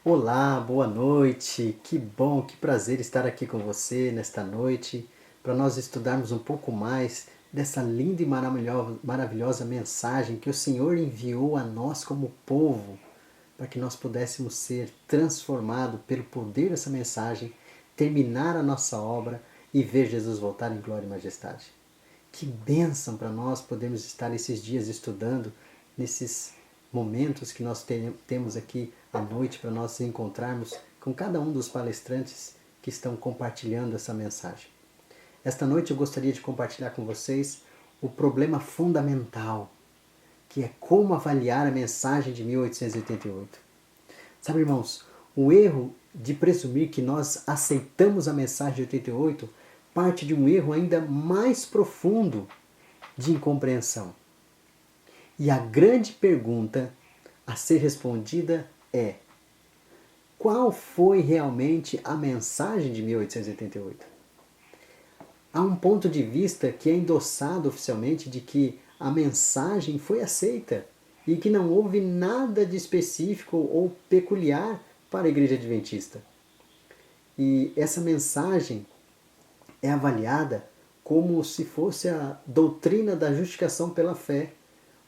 Olá, boa noite, que bom, que prazer estar aqui com você nesta noite, para nós estudarmos um pouco mais dessa linda e maravilhosa mensagem que o Senhor enviou a nós como povo, para que nós pudéssemos ser transformados pelo poder dessa mensagem, terminar a nossa obra e ver Jesus voltar em glória e majestade. Que bênção para nós podermos estar esses dias estudando, nesses momentos que nós temos aqui à noite para nós nos encontrarmos com cada um dos palestrantes que estão compartilhando essa mensagem. Esta noite eu gostaria de compartilhar com vocês o problema fundamental, que é como avaliar a mensagem de 1888. Sabe, irmãos, o erro de presumir que nós aceitamos a mensagem de 88 parte de um erro ainda mais profundo de incompreensão. E a grande pergunta a ser respondida é: qual foi realmente a mensagem de 1888? Há um ponto de vista que é endossado oficialmente de que a mensagem foi aceita e que não houve nada de específico ou peculiar para a Igreja Adventista. E essa mensagem é avaliada como se fosse a doutrina da justificação pela fé,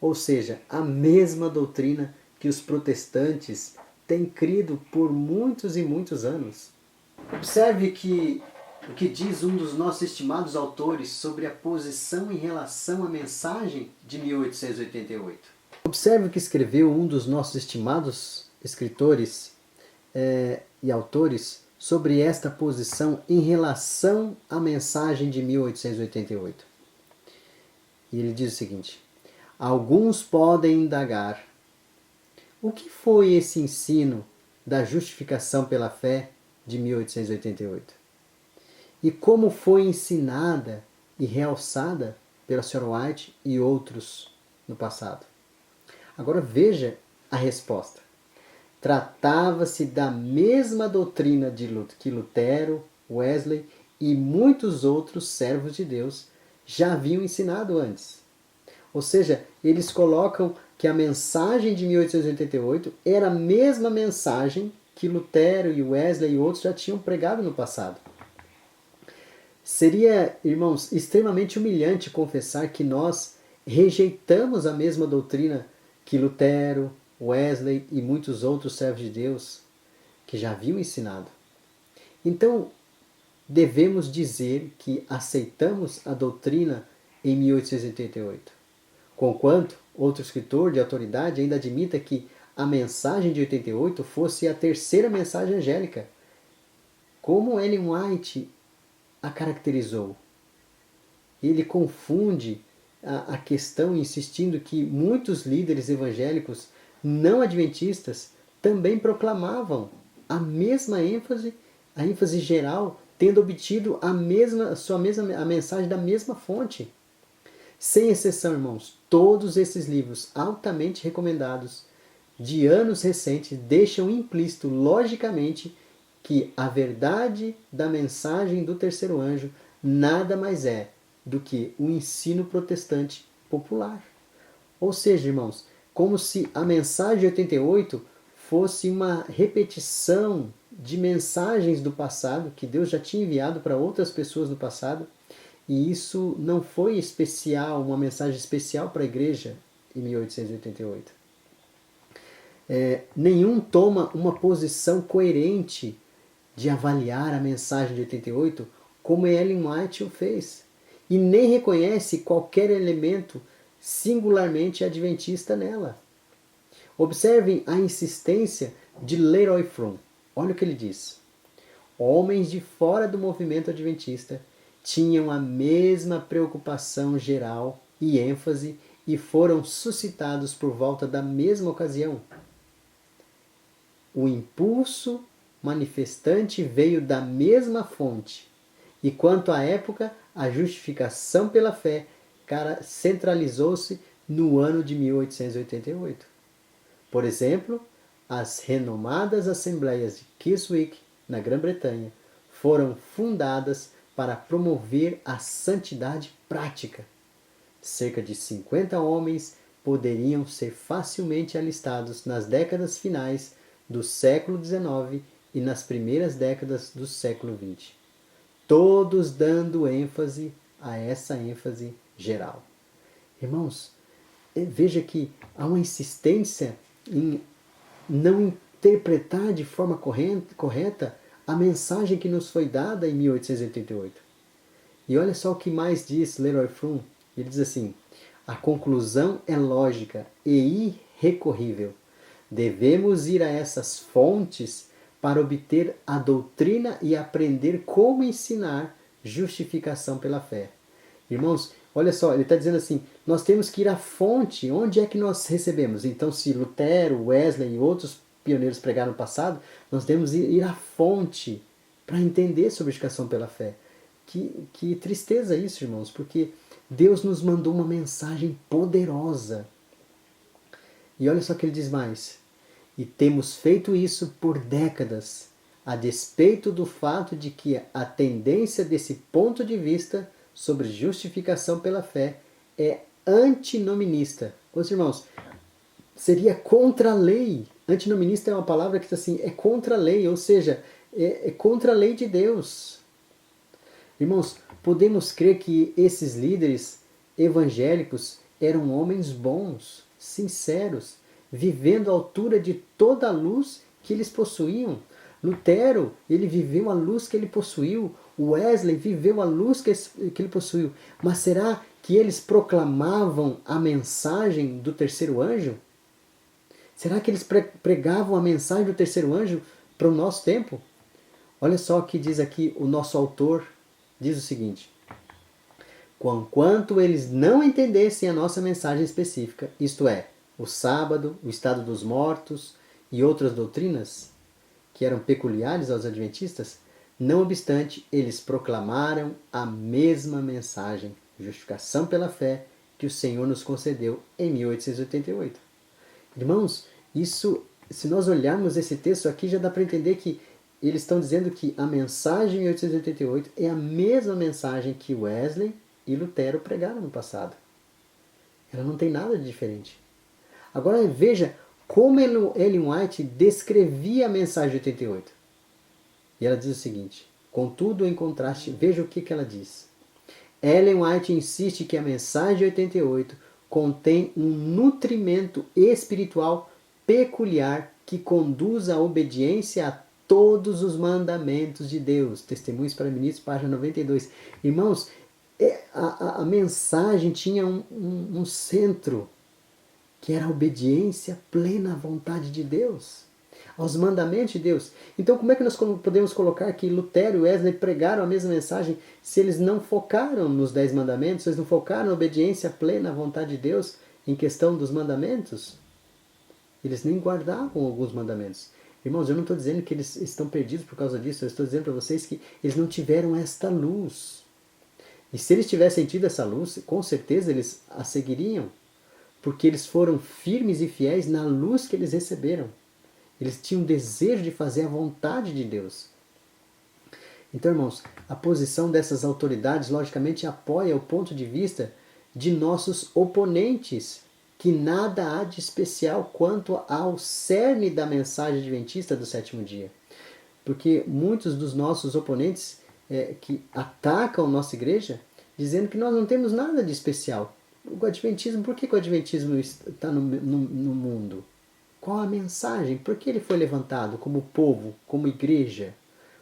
ou seja, a mesma doutrina que os protestantes têm crido por muitos e muitos anos. Observe que o que diz um dos nossos estimados autores sobre a posição em relação à mensagem de 1888. Observe o que escreveu um dos nossos estimados escritores e autores sobre esta posição em relação à mensagem de 1888. E ele diz o seguinte: alguns podem indagar: o que foi esse ensino da justificação pela fé de 1888? E como foi ensinada e realçada pela Sra. White e outros no passado? Agora veja a resposta. Tratava-se da mesma doutrina que Lutero, Wesley e muitos outros servos de Deus já haviam ensinado antes. Ou seja, eles colocam que a mensagem de 1888 era a mesma mensagem que Lutero e Wesley e outros já tinham pregado no passado. Seria, irmãos, extremamente humilhante confessar que nós rejeitamos a mesma doutrina que Lutero, Wesley e muitos outros servos de Deus que já haviam ensinado. Então, devemos dizer que aceitamos a doutrina em 1888. Conquanto outro escritor de autoridade ainda admita que a mensagem de 88 fosse a terceira mensagem angélica. Como Ellen White a caracterizou? Ele confunde a questão insistindo que muitos líderes evangélicos não adventistas também proclamavam a mesma ênfase, a ênfase geral, tendo obtido a mensagem da mesma fonte. Sem exceção, irmãos, todos esses livros altamente recomendados de anos recentes deixam implícito logicamente que a verdade da mensagem do terceiro anjo nada mais é do que o ensino protestante popular. Ou seja, irmãos, como se a mensagem de 88 fosse uma repetição de mensagens do passado que Deus já tinha enviado para outras pessoas no passado, e isso não foi especial, uma mensagem especial para a igreja em 1888. Nenhum toma uma posição coerente de avaliar a mensagem de 88 como Ellen White o fez, e nem reconhece qualquer elemento singularmente adventista nela. Observem a insistência de Leroy Fromm. Olha o que ele diz. Homens de fora do movimento adventista tinham a mesma preocupação geral e ênfase e foram suscitados por volta da mesma ocasião. O impulso manifestante veio da mesma fonte, e quanto à época, a justificação pela fé centralizou-se no ano de 1888. Por exemplo, as renomadas Assembleias de Keswick, na Grã-Bretanha, foram fundadas para promover a santidade prática. Cerca de 50 homens poderiam ser facilmente alistados nas décadas finais do século XIX e nas primeiras décadas do século XX. Todos dando ênfase a essa ênfase geral. Irmãos, veja que há uma insistência em não interpretar de forma correta a mensagem que nos foi dada em 1888. E olha só o que mais diz Leroy Froom. Ele diz assim: a conclusão é lógica e irrecorrível. Devemos ir a essas fontes para obter a doutrina e aprender como ensinar justificação pela fé. Irmãos, olha só, ele está dizendo assim, nós temos que ir à fonte, onde é que nós recebemos? Então, se Lutero, Wesley e outros pioneiros pregaram no passado, nós devemos ir à fonte para entender sobre justificação pela fé. Que tristeza isso, irmãos, porque Deus nos mandou uma mensagem poderosa. E olha só o que ele diz mais. E temos feito isso por décadas, a despeito do fato de que a tendência desse ponto de vista sobre justificação pela fé é antinominista. Meus irmãos, seria contra a lei. Antinominista é uma palavra que diz assim, é contra a lei, ou seja, é contra a lei de Deus. Irmãos, podemos crer que esses líderes evangélicos eram homens bons, sinceros, vivendo à altura de toda a luz que eles possuíam. Lutero, ele viveu a luz que ele possuiu. Wesley viveu a luz que ele possuiu. Mas será que eles proclamavam a mensagem do terceiro anjo? Será que eles pregavam a mensagem do terceiro anjo para o nosso tempo? Olha só o que diz aqui o nosso autor. Diz o seguinte: quanto eles não entendessem a nossa mensagem específica, isto é, o sábado, o estado dos mortos e outras doutrinas que eram peculiares aos adventistas, não obstante, eles proclamaram a mesma mensagem, justificação pela fé, que o Senhor nos concedeu em 1888. Irmãos, isso, se nós olharmos esse texto aqui, já dá para entender que eles estão dizendo que a mensagem em 1888 é a mesma mensagem que Wesley e Lutero pregaram no passado. Ela não tem nada de diferente. Agora veja como Ellen White descrevia a mensagem de 88. E ela diz o seguinte: contudo, em contraste, veja o que ela diz. Ellen White insiste que a mensagem de 88 contém um nutrimento espiritual peculiar que conduz à obediência a todos os mandamentos de Deus. Testemunhos para Ministros, página 92. Irmãos, a mensagem tinha um centro, que era a obediência plena à vontade de Deus, aos mandamentos de Deus. Então, como é que nós podemos colocar que Lutero e Wesley pregaram a mesma mensagem se eles não focaram nos 10 mandamentos, se eles não focaram na obediência plena à vontade de Deus em questão dos mandamentos? Eles nem guardavam alguns mandamentos. Irmãos, eu não estou dizendo que eles estão perdidos por causa disso, eu estou dizendo para vocês que eles não tiveram esta luz. E se eles tivessem tido essa luz, com certeza eles a seguiriam, porque eles foram firmes e fiéis na luz que eles receberam. Eles tinham desejo de fazer a vontade de Deus. Então, irmãos, a posição dessas autoridades, logicamente, apoia o ponto de vista de nossos oponentes, que nada há de especial quanto ao cerne da mensagem adventista do sétimo dia. Porque muitos dos nossos oponentes que atacam a nossa igreja, dizendo que nós não temos nada de especial. O Adventismo, por que o Adventismo está no mundo? Qual a mensagem? Por que ele foi levantado como povo, como igreja,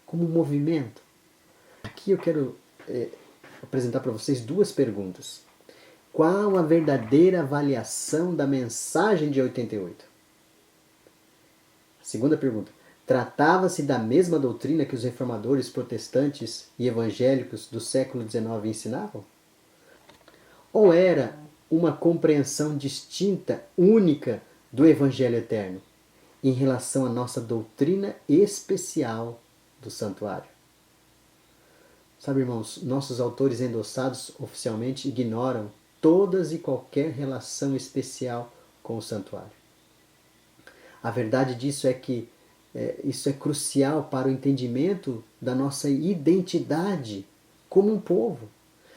como movimento? Aqui eu quero apresentar para vocês duas perguntas. Qual a verdadeira avaliação da mensagem de 88? A segunda pergunta. Tratava-se da mesma doutrina que os reformadores protestantes e evangélicos do século XIX ensinavam? Ou era uma compreensão distinta, única, do Evangelho Eterno, em relação à nossa doutrina especial do santuário? Sabe, irmãos, nossos autores endossados oficialmente ignoram todas e qualquer relação especial com o santuário. A verdade disso é que isso é crucial para o entendimento da nossa identidade como um povo.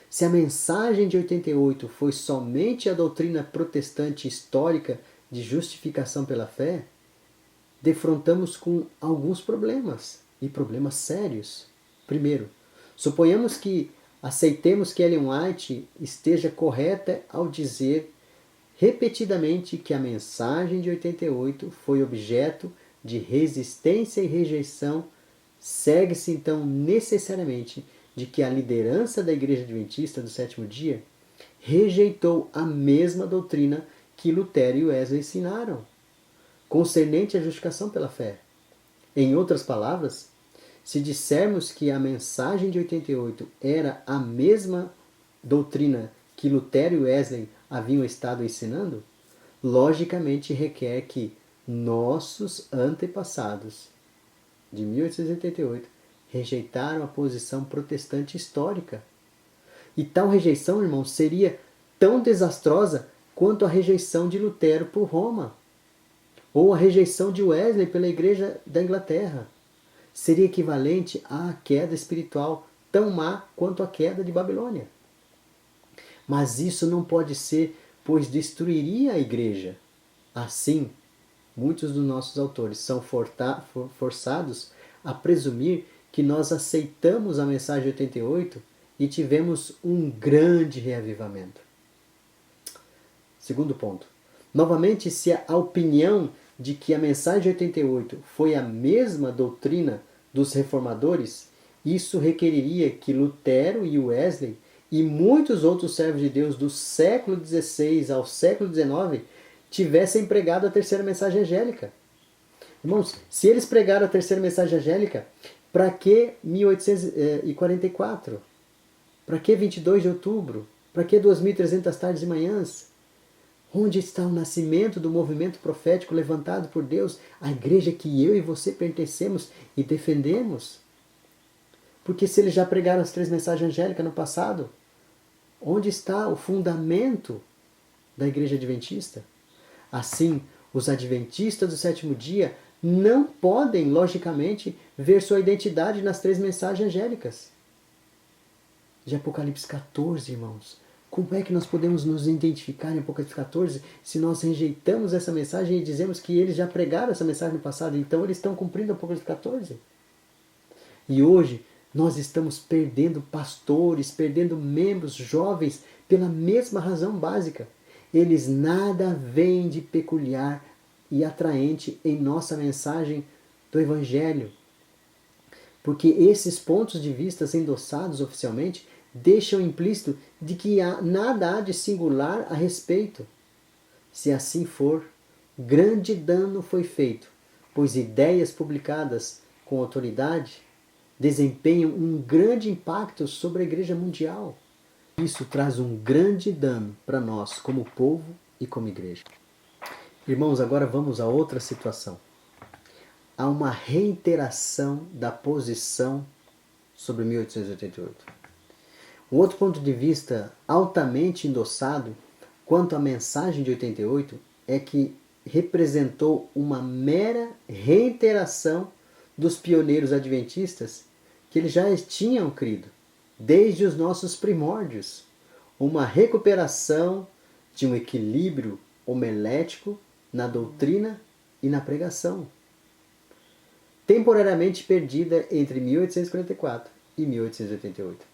Se a mensagem de 88 foi somente a doutrina protestante histórica de justificação pela fé, defrontamos com alguns problemas, e problemas sérios. Primeiro, suponhamos que aceitemos que Ellen White esteja correta ao dizer repetidamente que a mensagem de 88 foi objeto de resistência e rejeição. Segue-se então necessariamente de que a liderança da Igreja Adventista do Sétimo Dia rejeitou a mesma doutrina que Lutero e Wesley ensinaram, concernente à justificação pela fé. Em outras palavras, se dissermos que a mensagem de 88 era a mesma doutrina que Lutero e Wesley haviam estado ensinando, logicamente requer que nossos antepassados, de 1888, rejeitaram a posição protestante histórica. E tal rejeição, irmãos, seria tão desastrosa quanto a rejeição de Lutero por Roma, ou a rejeição de Wesley pela Igreja da Inglaterra. Seria equivalente à queda espiritual tão má quanto a queda de Babilônia. Mas isso não pode ser, pois destruiria a Igreja. Assim, muitos dos nossos autores são forçados a presumir que nós aceitamos a mensagem de 88 e tivemos um grande reavivamento. Segundo ponto. Novamente, se a opinião de que a mensagem de 88 foi a mesma doutrina dos reformadores, isso requeriria que Lutero e Wesley e muitos outros servos de Deus do século XVI ao século XIX tivessem pregado a terceira mensagem angélica. Irmãos, se eles pregaram a terceira mensagem angélica, para que 1844? Para que 22 de outubro? Para que 2.300 tardes e manhãs? Onde está o nascimento do movimento profético levantado por Deus, a igreja que eu e você pertencemos e defendemos? Porque se eles já pregaram as três mensagens angélicas no passado, onde está o fundamento da igreja adventista? Assim, os adventistas do sétimo dia não podem, logicamente, ver sua identidade nas três mensagens angélicas. De Apocalipse 14, irmãos. Como é que nós podemos nos identificar em Apocalipse 14 se nós rejeitamos essa mensagem e dizemos que eles já pregaram essa mensagem no passado, então eles estão cumprindo Apocalipse 14? E hoje nós estamos perdendo pastores, perdendo membros jovens pela mesma razão básica. Eles nada veem de peculiar e atraente em nossa mensagem do Evangelho. Porque esses pontos de vista endossados oficialmente deixam implícito de que nada há de singular a respeito. Se assim for, grande dano foi feito, pois ideias publicadas com autoridade desempenham um grande impacto sobre a Igreja Mundial. Isso traz um grande dano para nós como povo e como igreja. Irmãos, agora vamos a outra situação. Há uma reiteração da posição sobre 1888. Um outro ponto de vista altamente endossado quanto à mensagem de 88 é que representou uma mera reiteração dos pioneiros adventistas que eles já tinham crido, desde os nossos primórdios. Uma recuperação de um equilíbrio homilético na doutrina e na pregação, temporariamente perdida entre 1844 e 1888.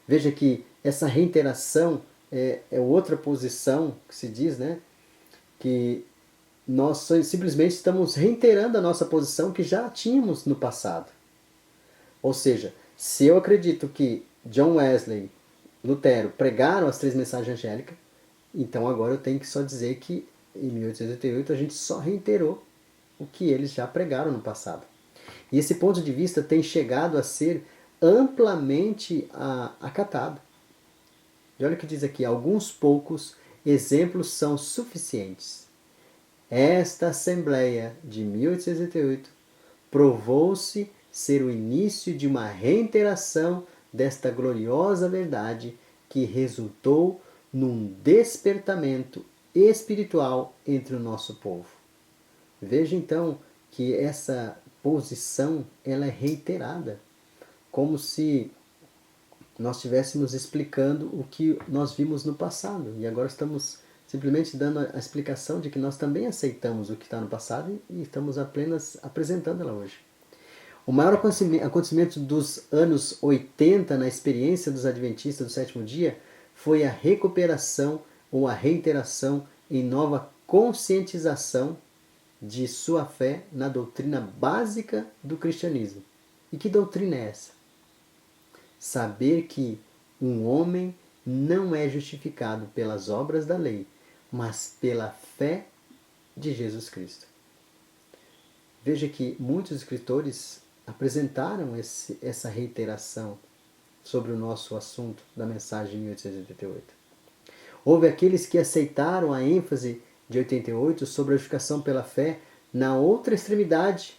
Veja que essa reiteração é outra posição que se diz, né? Que nós simplesmente estamos reiterando a nossa posição que já tínhamos no passado. Ou seja, se eu acredito que John Wesley, Lutero pregaram as três mensagens angélicas, então agora eu tenho que só dizer que em 1888 a gente só reiterou o que eles já pregaram no passado. E esse ponto de vista tem chegado a ser amplamente acatado. E olha o que diz aqui, alguns poucos exemplos são suficientes. Esta Assembleia de 1888 provou-se ser o início de uma reiteração desta gloriosa verdade que resultou num despertamento espiritual entre o nosso povo. Veja então que essa posição ela é reiterada, como se nós estivéssemos explicando o que nós vimos no passado e agora estamos simplesmente dando a explicação de que nós também aceitamos o que está no passado e estamos apenas apresentando ela hoje. O maior acontecimento dos anos 80 na experiência dos adventistas do sétimo dia foi a recuperação ou a reiteração em nova conscientização de sua fé na doutrina básica do cristianismo. E que doutrina é essa? Saber que um homem não é justificado pelas obras da lei, mas pela fé de Jesus Cristo. Veja que muitos escritores apresentaram essa reiteração sobre o nosso assunto da mensagem de 1888. Houve aqueles que aceitaram a ênfase de 88 sobre a justificação pela fé na outra extremidade.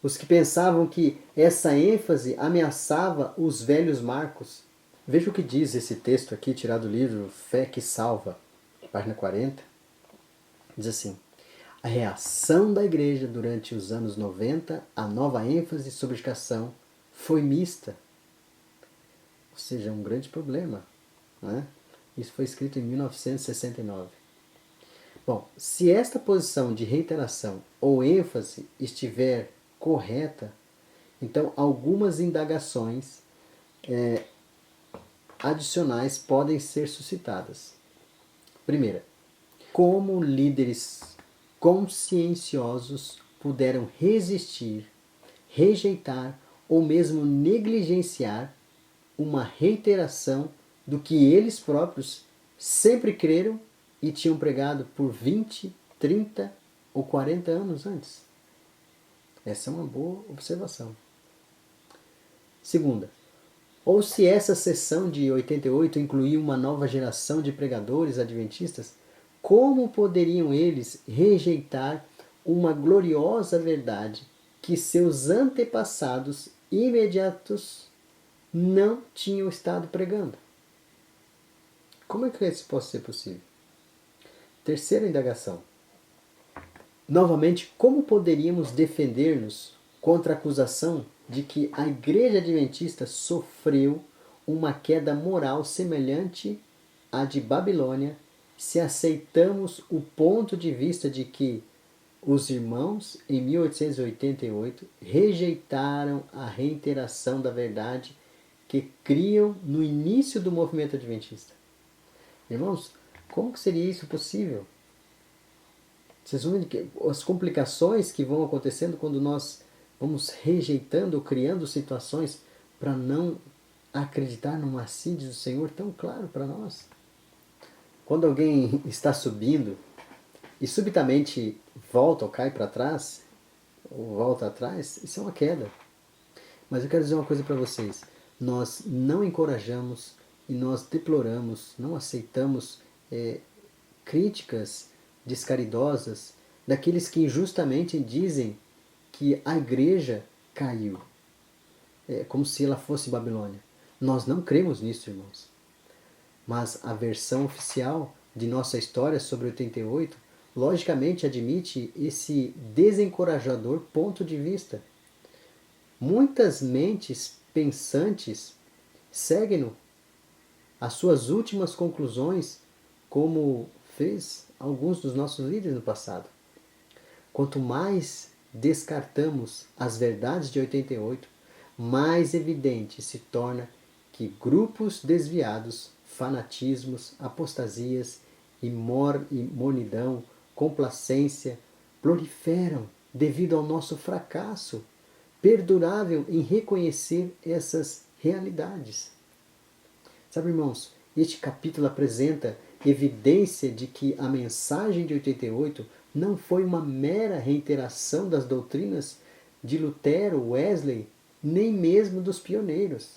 Os que pensavam que essa ênfase ameaçava os velhos marcos. Veja o que diz esse texto aqui, tirado do livro Fé que Salva, página 40. Diz assim: a reação da igreja durante os anos 90 à nova ênfase sobre educação foi mista. Ou seja, um grande problema. Né? Isso foi escrito em 1969. Bom, se esta posição de reiteração ou ênfase estiver correta, então algumas indagações adicionais podem ser suscitadas. Primeira, como líderes conscienciosos puderam resistir, rejeitar ou mesmo negligenciar uma reiteração do que eles próprios sempre creram e tinham pregado por 20, 30 ou 40 anos antes? Essa é uma boa observação. Segunda, ou se essa sessão de 88 incluía uma nova geração de pregadores adventistas, como poderiam eles rejeitar uma gloriosa verdade que seus antepassados imediatos não tinham estado pregando? Como é que isso pode ser possível? Terceira indagação. Novamente, como poderíamos defender-nos contra a acusação de que a Igreja Adventista sofreu uma queda moral semelhante à de Babilônia, se aceitamos o ponto de vista de que os irmãos, em 1888, rejeitaram a reiteração da verdade que criam no início do movimento adventista? Irmãos, como que seria isso possível? Vocês vão ver as complicações que vão acontecendo quando nós vamos rejeitando ou criando situações para não acreditar num assídio do Senhor tão claro para nós. Quando alguém está subindo e subitamente volta ou cai para trás, ou volta atrás, isso é uma queda. Mas eu quero dizer uma coisa para vocês. Nós não encorajamos e nós deploramos, não aceitamos críticas descaridosas daqueles que injustamente dizem que a igreja caiu. Como se ela fosse Babilônia. Nós não cremos nisso, irmãos. Mas a versão oficial de nossa história sobre 88, logicamente admite esse desencorajador ponto de vista. Muitas mentes pensantes seguem-no às suas últimas conclusões, como fez alguns dos nossos líderes no passado. Quanto mais descartamos as verdades de 88, mais evidente se torna que grupos desviados, fanatismos, apostasias, imornidão, complacência proliferam devido ao nosso fracasso perdurável em reconhecer essas realidades. Sabe, irmãos, este capítulo apresenta evidência de que a mensagem de 88 não foi uma mera reiteração das doutrinas de Lutero, Wesley, nem mesmo dos pioneiros,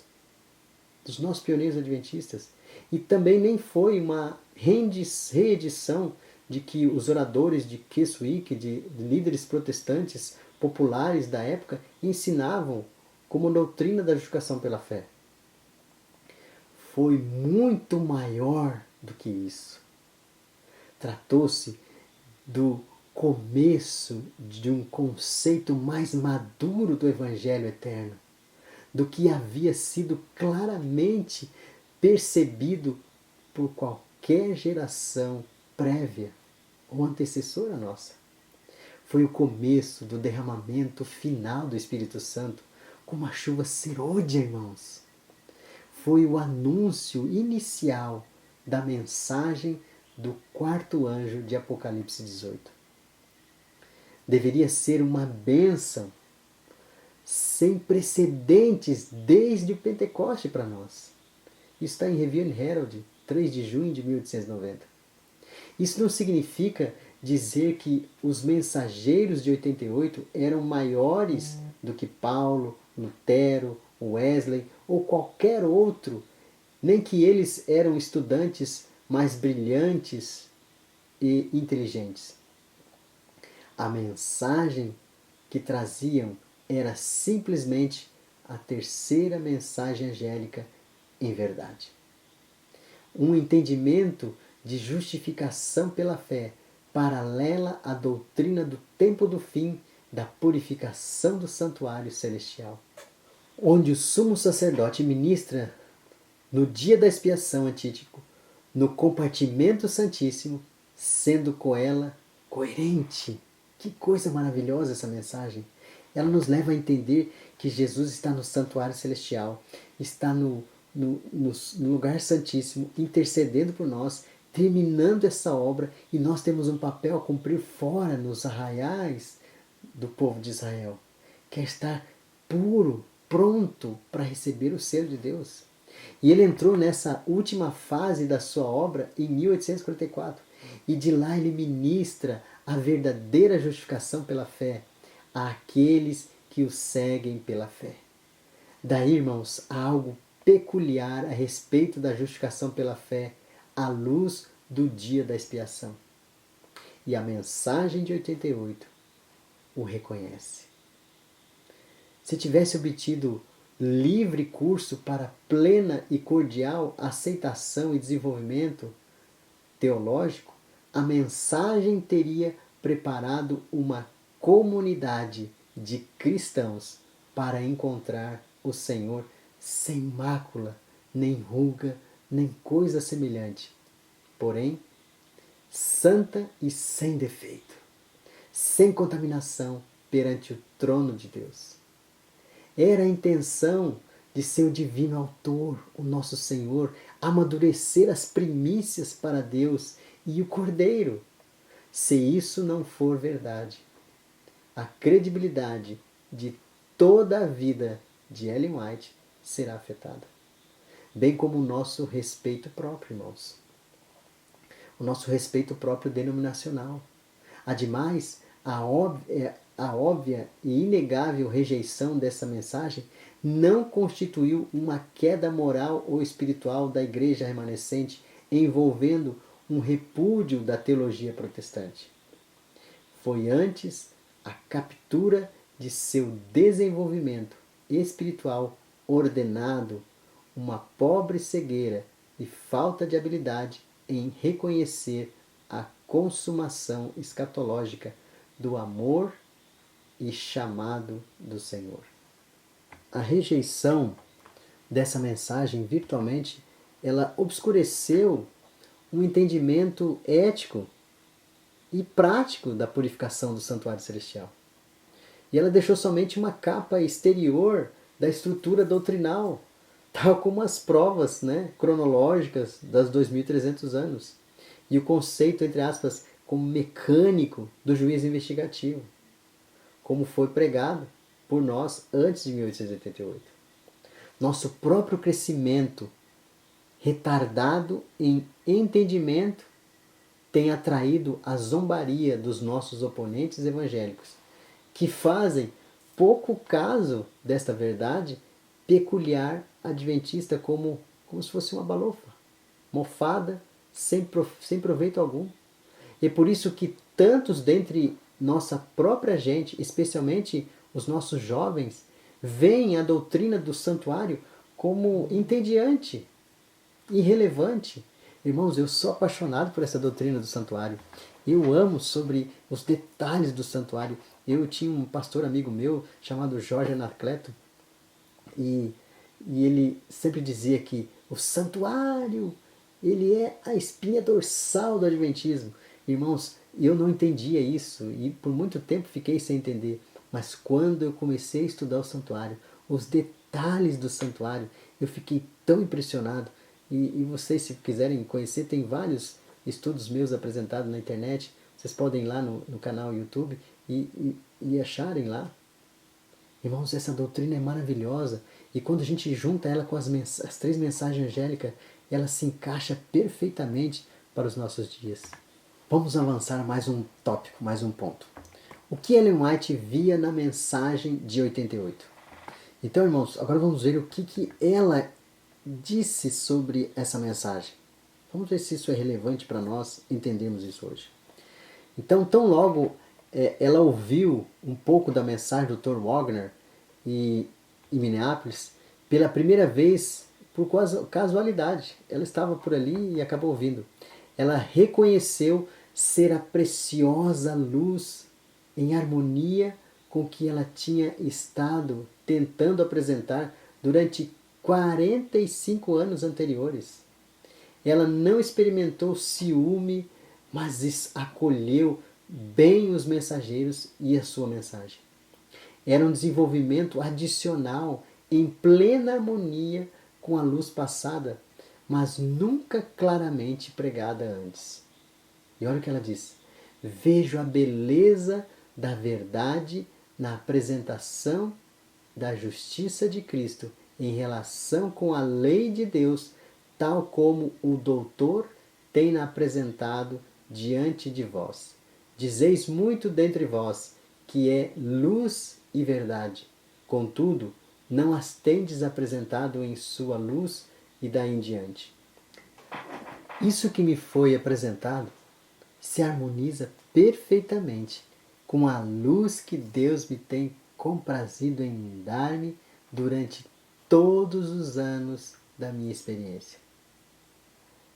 dos nossos pioneiros adventistas. E também nem foi uma reedição de que os oradores de Keswick, de líderes protestantes populares da época, ensinavam como doutrina da justificação pela fé. Foi muito maior do que isso. Tratou-se do começo de um conceito mais maduro do Evangelho eterno, do que havia sido claramente percebido por qualquer geração prévia ou antecessora nossa. Foi o começo do derramamento final do Espírito Santo, como a chuva serôdia, irmãos. Foi o anúncio inicial da mensagem do quarto anjo de Apocalipse 18. Deveria ser uma bênção sem precedentes desde o Pentecoste para nós. Isso está em Review and Herald, 3 de junho de 1890. Isso não significa dizer que os mensageiros de 88 eram maiores do que Paulo, Lutero, Wesley ou qualquer outro, nem que eles eram estudantes mais brilhantes e inteligentes. A mensagem que traziam era simplesmente a terceira mensagem angélica em verdade. Um entendimento de justificação pela fé, paralela à doutrina do tempo do fim, da purificação do santuário celestial, onde o sumo sacerdote ministra no dia da expiação antítico, no compartimento santíssimo, sendo com ela coerente. Que coisa maravilhosa essa mensagem! Ela nos leva a entender que Jesus está no santuário celestial, está no lugar santíssimo, intercedendo por nós, terminando essa obra, e nós temos um papel a cumprir fora, nos arraiais do povo de Israel. Quer estar puro, pronto para receber o selo de Deus. E ele entrou nessa última fase da sua obra em 1844. E de lá ele ministra a verdadeira justificação pela fé àqueles que o seguem pela fé. Daí, irmãos, há algo peculiar a respeito da justificação pela fé à luz do dia da expiação. E a mensagem de 88 o reconhece. Se tivesse obtido livre curso para plena e cordial aceitação e desenvolvimento teológico, a mensagem teria preparado uma comunidade de cristãos para encontrar o Senhor sem mácula, nem ruga, nem coisa semelhante, porém santa e sem defeito, sem contaminação perante o trono de Deus. Era a intenção de seu divino autor, o nosso Senhor, amadurecer as primícias para Deus e o Cordeiro. Se isso não for verdade, a credibilidade de toda a vida de Ellen White será afetada. Bem como o nosso respeito próprio, irmãos. O nosso respeito próprio denominacional. Ademais, a óbvia e inegável rejeição dessa mensagem não constituiu uma queda moral ou espiritual da igreja remanescente envolvendo um repúdio da teologia protestante. Foi antes a captura de seu desenvolvimento espiritual ordenado, uma pobre cegueira e falta de habilidade em reconhecer a consumação escatológica do amor e chamado do Senhor. A rejeição dessa mensagem virtualmente, ela obscureceu um entendimento ético e prático da purificação do santuário celestial. E ela deixou somente uma capa exterior da estrutura doutrinal, tal como as provas, cronológicas das 2300 anos. E o conceito, entre aspas, como mecânico do juiz investigativo, como foi pregado por nós antes de 1888. Nosso próprio crescimento retardado em entendimento tem atraído a zombaria dos nossos oponentes evangélicos, que fazem pouco caso desta verdade peculiar adventista como se fosse uma balofa, mofada, sem proveito algum. E por isso que tantos dentre nossa própria gente, especialmente os nossos jovens, veem a doutrina do santuário como entediante, irrelevante. Irmãos, eu sou apaixonado por essa doutrina do santuário. Eu amo sobre os detalhes do santuário. Eu tinha um pastor amigo meu chamado Jorge Anacleto e ele sempre dizia que o santuário ele é a espinha dorsal do Adventismo. Irmãos, eu não entendia isso e por muito tempo fiquei sem entender. Mas quando eu comecei a estudar o santuário, os detalhes do santuário, eu fiquei tão impressionado. E vocês, se quiserem conhecer, tem vários estudos meus apresentados na internet. Vocês podem ir lá no canal YouTube e acharem lá. Irmãos, essa doutrina é maravilhosa. E quando a gente junta ela com as 3 mensagens angélicas, ela se encaixa perfeitamente para os nossos dias. Vamos avançar mais um tópico, mais um ponto. O que Ellen White via na mensagem de 88? Então, irmãos, agora vamos ver o que ela disse sobre essa mensagem. Vamos ver se isso é relevante para nós entendermos isso hoje. Então, tão logo ela ouviu um pouco da mensagem do Dr. Wagner em Minneapolis, pela primeira vez, por casualidade. Ela estava por ali e acabou ouvindo. Ela reconheceu ser a preciosa luz em harmonia com o que ela tinha estado tentando apresentar durante 45 anos anteriores. Ela não experimentou ciúme, mas acolheu bem os mensageiros e a sua mensagem. Era um desenvolvimento adicional em plena harmonia com a luz passada, mas nunca claramente pregada antes. E olha o que ela diz: vejo a beleza da verdade na apresentação da justiça de Cristo em relação com a lei de Deus, tal como o doutor tem apresentado diante de vós. Dizeis muito dentre vós que é luz e verdade, contudo, não as tendes apresentado em sua luz e daí em diante. Isso que me foi apresentado se harmoniza perfeitamente com a luz que Deus me tem comprazido em dar-me durante todos os anos da minha experiência.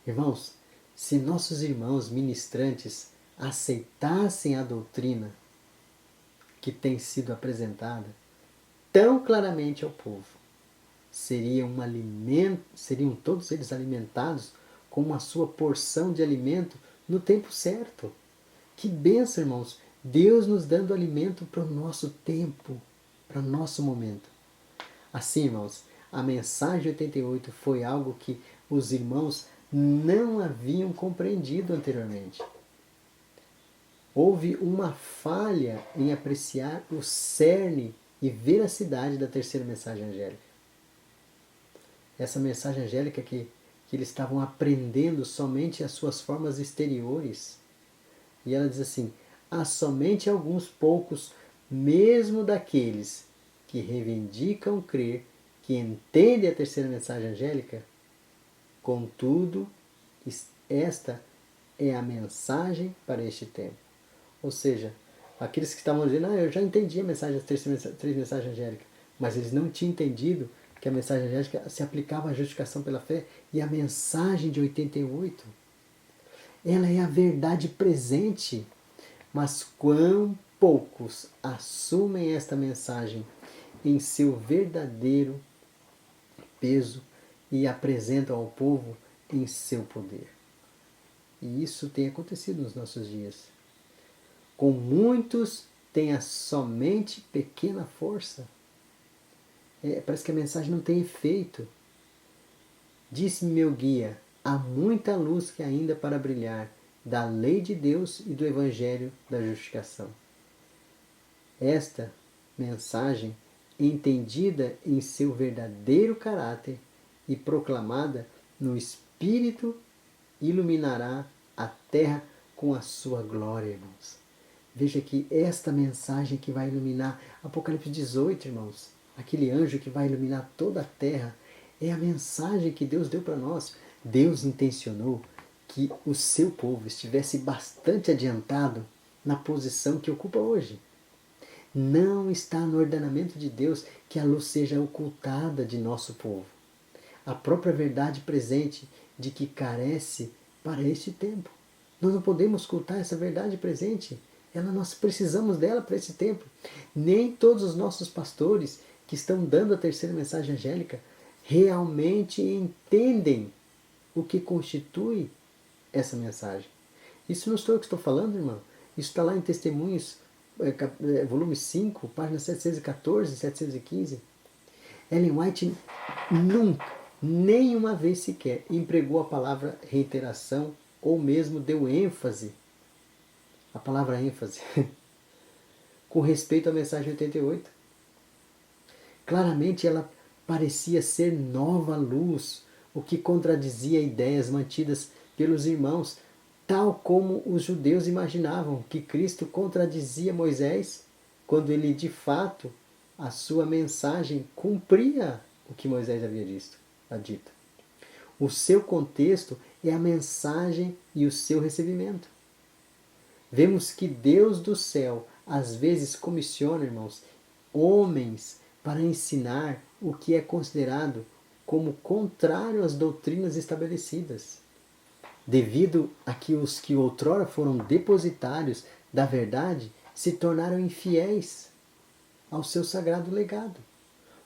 Irmãos, se nossos irmãos ministrantes aceitassem a doutrina que tem sido apresentada tão claramente ao povo, seriam todos eles alimentados com a sua porção de alimento no tempo certo. Que bênção, irmãos! Deus nos dando alimento para o nosso tempo, para o nosso momento. Assim, irmãos, a mensagem 88 foi algo que os irmãos não haviam compreendido anteriormente. Houve uma falha em apreciar o cerne e veracidade da terceira mensagem angélica. Essa mensagem angélica que eles estavam aprendendo somente as suas formas exteriores. E ela diz assim: há somente alguns poucos, mesmo daqueles que reivindicam crer, que entendem a terceira mensagem angélica. Contudo, esta é a mensagem para este tempo. Ou seja, aqueles que estavam dizendo: eu já entendi a mensagem das três mensagens angélicas, mas eles não tinham entendido que a mensagem angélica se aplicava à justificação pela fé. E a mensagem de 88, ela é a verdade presente. Mas quão poucos assumem esta mensagem em seu verdadeiro peso e apresentam ao povo em seu poder. E isso tem acontecido nos nossos dias. Com muitos tem somente pequena força. Parece que a mensagem não tem efeito. Disse-me meu guia: há muita luz que ainda para brilhar, da lei de Deus e do Evangelho da justificação. Esta mensagem, entendida em seu verdadeiro caráter e proclamada no Espírito, iluminará a terra com a sua glória, irmãos. Veja que esta mensagem que vai iluminar, Apocalipse 18, irmãos, aquele anjo que vai iluminar toda a terra, é a mensagem que Deus deu para nós. Deus intencionou que o seu povo estivesse bastante adiantado na posição que ocupa hoje. Não está no ordenamento de Deus que a luz seja ocultada de nosso povo. A própria verdade presente de que carece para este tempo. Nós não podemos ocultar essa verdade presente. Nós precisamos dela para esse tempo. Nem todos os nossos pastores que estão dando a terceira mensagem angélica realmente entendem o que constitui essa mensagem. Isso não sou eu que estou falando, irmão. Isso está lá em Testemunhos, volume 5, páginas 714 e 715. Ellen White nunca, nenhuma vez sequer, empregou a palavra reiteração ou mesmo deu ênfase, a palavra ênfase, com respeito à mensagem 88. Claramente ela parecia ser nova luz, o que contradizia ideias mantidas pelos irmãos, tal como os judeus imaginavam que Cristo contradizia Moisés, quando ele de fato, a sua mensagem cumpria o que Moisés havia dito. O seu contexto é a mensagem e o seu recebimento. Vemos que Deus do céu às vezes comissiona, irmãos, homens para ensinar o que é considerado como contrário às doutrinas estabelecidas, devido a que os que outrora foram depositários da verdade se tornaram infiéis ao seu sagrado legado.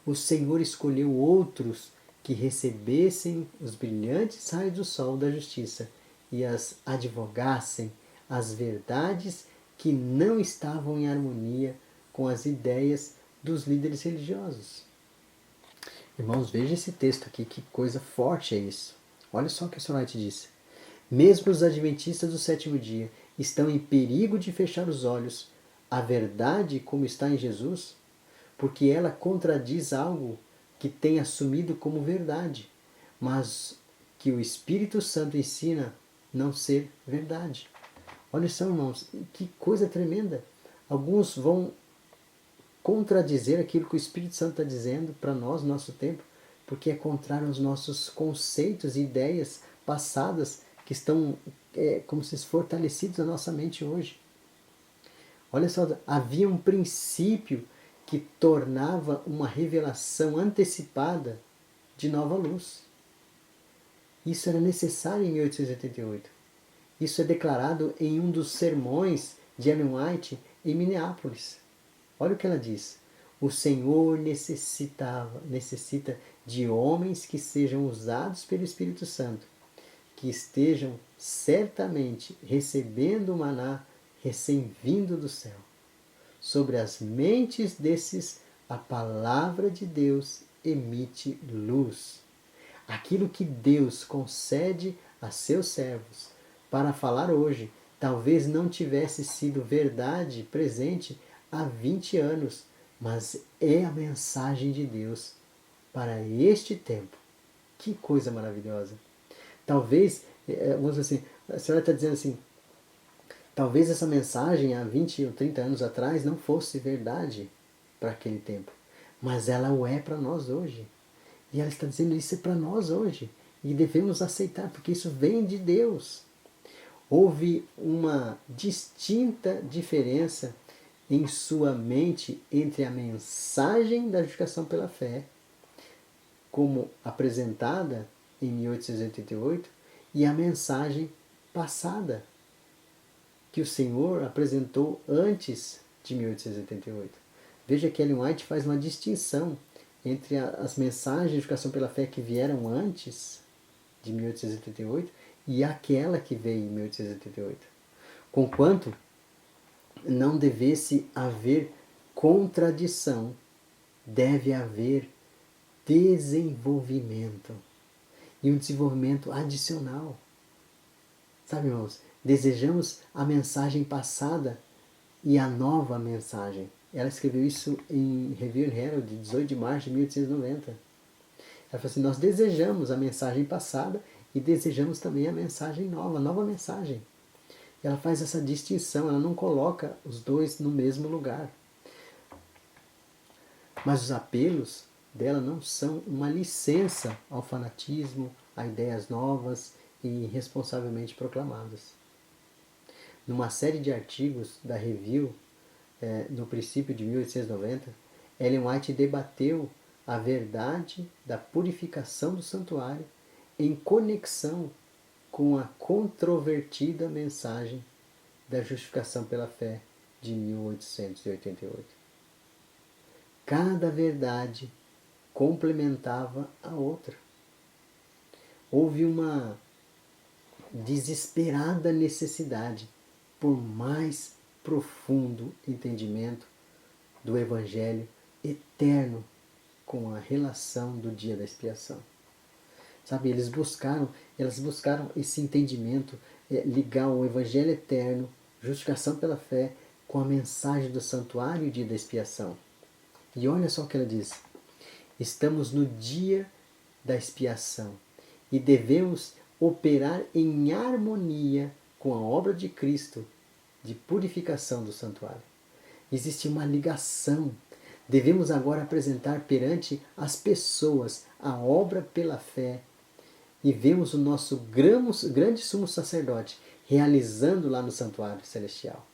O Senhor escolheu outros que recebessem os brilhantes raios do sol da justiça e as advogassem as verdades que não estavam em harmonia com as ideias dos líderes religiosos. Irmãos, veja esse texto aqui, que coisa forte é isso. Olha só o que a Sr. White disse. Mesmo os adventistas do sétimo dia estão em perigo de fechar os olhos à verdade como está em Jesus, porque ela contradiz algo que tem assumido como verdade, mas que o Espírito Santo ensina não ser verdade. Olha só, irmãos, que coisa tremenda. Alguns vão contradizer aquilo que o Espírito Santo está dizendo para nós no nosso tempo, porque é contrário aos nossos conceitos e ideias passadas que estão como se fortalecidos na nossa mente hoje. Olha só, havia um princípio que tornava uma revelação antecipada de nova luz. Isso era necessário em 1888. Isso é declarado em um dos sermões de Ellen White em Minneapolis. Olha o que ela diz. O Senhor necessita de homens que sejam usados pelo Espírito Santo, que estejam certamente recebendo o maná recém-vindo do céu. Sobre as mentes desses, a palavra de Deus emite luz. Aquilo que Deus concede a seus servos para falar hoje, talvez não tivesse sido verdade presente há 20 anos, mas é a mensagem de Deus para este tempo. Que coisa maravilhosa! Talvez, vamos dizer assim, a senhora está dizendo assim, talvez essa mensagem há 20 ou 30 anos atrás não fosse verdade para aquele tempo, mas ela o é para nós hoje. E ela está dizendo isso para nós hoje. E devemos aceitar, porque isso vem de Deus. Houve uma distinta diferença em sua mente entre a mensagem da justificação pela fé, como apresentada em 1888, e a mensagem passada, que o Senhor apresentou antes de 1888. Veja que Ellen White faz uma distinção entre as mensagens de educação pela fé que vieram antes de 1888 e aquela que veio em 1888. Conquanto não devesse haver contradição, deve haver desenvolvimento. E um desenvolvimento adicional. Sabe, irmãos, desejamos a mensagem passada e a nova mensagem. Ela escreveu isso em Review and Herald, 18 de março de 1890. Ela falou assim, nós desejamos a mensagem passada e desejamos também a mensagem nova, a nova mensagem. Ela faz essa distinção, ela não coloca os dois no mesmo lugar. Mas os apelos dela não são uma licença ao fanatismo, a ideias novas e irresponsavelmente proclamadas. Numa série de artigos da Review, no princípio de 1890, Ellen White debateu a verdade da purificação do santuário em conexão com a controvertida mensagem da justificação pela fé de 1888. Cada verdade complementava a outra. Houve uma desesperada necessidade por mais profundo entendimento do Evangelho eterno com a relação do dia da expiação. Sabe, elas buscaram esse entendimento, ligar o Evangelho eterno, justificação pela fé, com a mensagem do santuário e o dia da expiação. E olha só o que ela diz. Estamos no dia da expiação e devemos operar em harmonia com a obra de Cristo de purificação do santuário. Existe uma ligação. Devemos agora apresentar perante as pessoas a obra pela fé e vemos o nosso grande sumo sacerdote realizando lá no santuário celestial.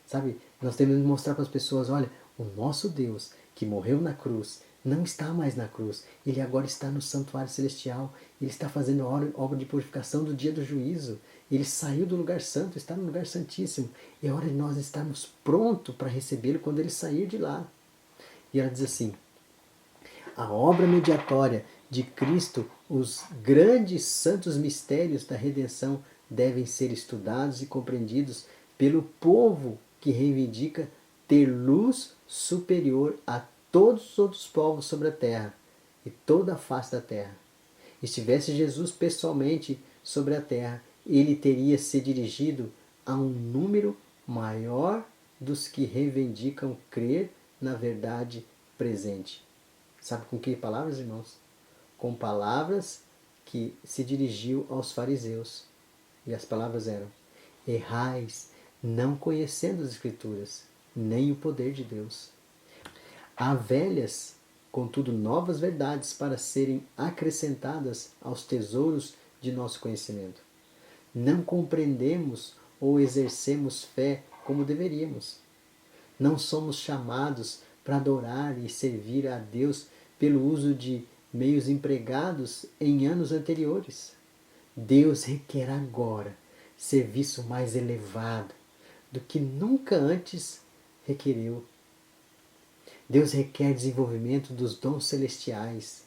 Sabe, nós temos que mostrar para as pessoas, olha, o nosso Deus que morreu na cruz não está mais na cruz. Ele agora está no santuário celestial. Ele está fazendo a obra de purificação do dia do juízo. Ele saiu do lugar santo, está no lugar santíssimo. É hora de nós estarmos prontos para recebê-lo quando ele sair de lá. E ela diz assim, a obra mediatória de Cristo, os grandes santos mistérios da redenção devem ser estudados e compreendidos pelo povo que reivindica ter luz superior a todos os outros povos sobre a terra e toda a face da terra. Estivesse Jesus pessoalmente sobre a terra, ele teria se dirigido a um número maior dos que reivindicam crer na verdade presente. Sabe com que palavras, irmãos? Com palavras que se dirigiu aos fariseus. E as palavras eram: errais, não conhecendo as Escrituras, nem o poder de Deus. Há velhas, contudo novas verdades para serem acrescentadas aos tesouros de nosso conhecimento. Não compreendemos ou exercemos fé como deveríamos. Não somos chamados para adorar e servir a Deus pelo uso de meios empregados em anos anteriores. Deus requer agora serviço mais elevado do que nunca antes requereu. Deus requer desenvolvimento dos dons celestiais.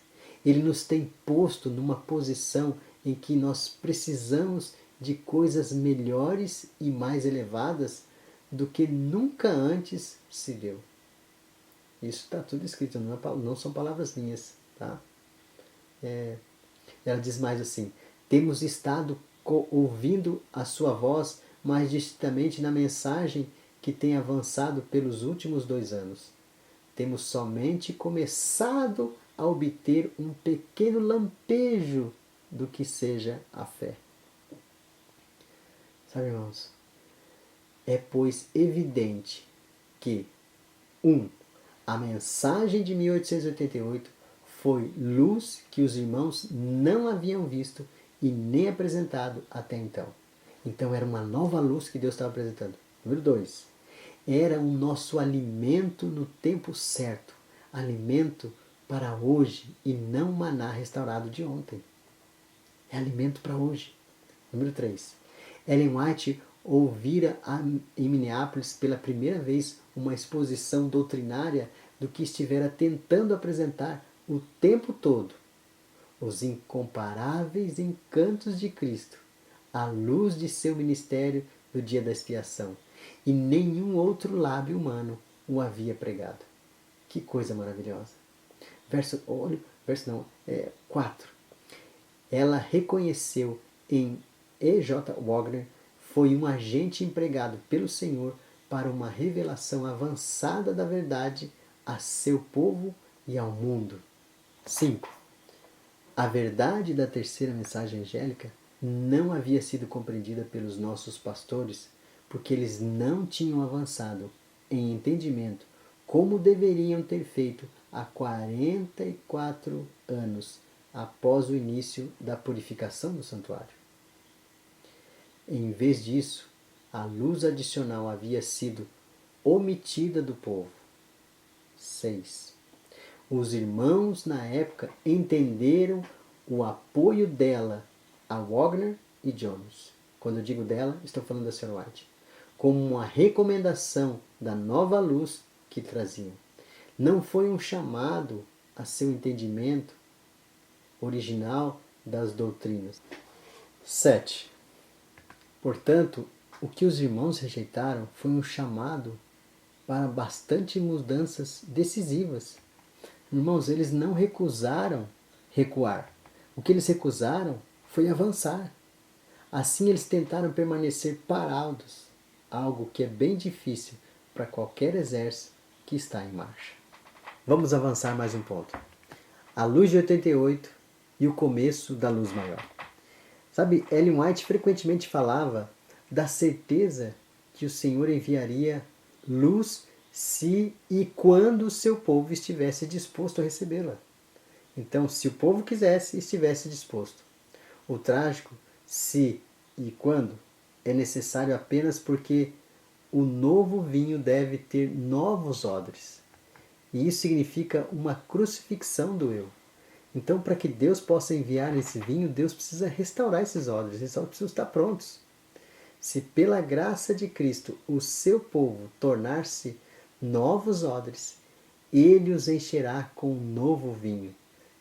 Ele nos tem posto numa posição em que nós precisamos de coisas melhores e mais elevadas do que nunca antes se deu. Isso está tudo escrito, não são palavras minhas. Tá? Ela diz mais assim, temos estado ouvindo a sua voz mais distintamente na mensagem que tem avançado pelos últimos 2 anos. Temos somente começado a obter um pequeno lampejo do que seja a fé. Sabe, irmãos? É, pois, evidente que, a mensagem de 1888 foi luz que os irmãos não haviam visto e nem apresentado até então. Então era uma nova luz que Deus estava apresentando. Número 2. Era o nosso alimento no tempo certo. Alimento para hoje e não maná restaurado de ontem. É alimento para hoje. Número 3. Ellen White ouvira em Minneapolis pela primeira vez uma exposição doutrinária do que estivera tentando apresentar o tempo todo. Os incomparáveis encantos de Cristo, a luz de seu ministério no dia da expiação, e nenhum outro lábio humano o havia pregado. Que coisa maravilhosa! Verso 4. Ela reconheceu em E.J. Wagner foi um agente empregado pelo Senhor para uma revelação avançada da verdade a seu povo e ao mundo. 5. A verdade da terceira mensagem angélica não havia sido compreendida pelos nossos pastores porque eles não tinham avançado em entendimento como deveriam ter feito há 44 anos após o início da purificação do santuário. Em vez disso, a luz adicional havia sido omitida do povo. 6. Os irmãos na época entenderam o apoio dela a Wagner e Jones. Quando eu digo dela, estou falando da Sra. White. Como uma recomendação da nova luz que traziam. Não foi um chamado a seu entendimento original das doutrinas. 7. Portanto, o que os irmãos rejeitaram foi um chamado para bastante mudanças decisivas. Irmãos, eles não recusaram recuar. O que eles recusaram foi avançar. Assim eles tentaram permanecer parados, algo que é bem difícil para qualquer exército que está em marcha. Vamos avançar mais um ponto. A luz de 88 e o começo da luz maior. Sabe, Ellen White frequentemente falava da certeza que o Senhor enviaria luz se e quando o seu povo estivesse disposto a recebê-la. Então, se o povo quisesse e estivesse disposto. O trágico, se e quando, é necessário apenas porque o novo vinho deve ter novos odres. E isso significa uma crucifixão do eu. Então, para que Deus possa enviar esse vinho, Deus precisa restaurar esses odres, eles só precisam estar prontos. Se pela graça de Cristo o seu povo tornar-se novos odres, ele os encherá com um novo vinho.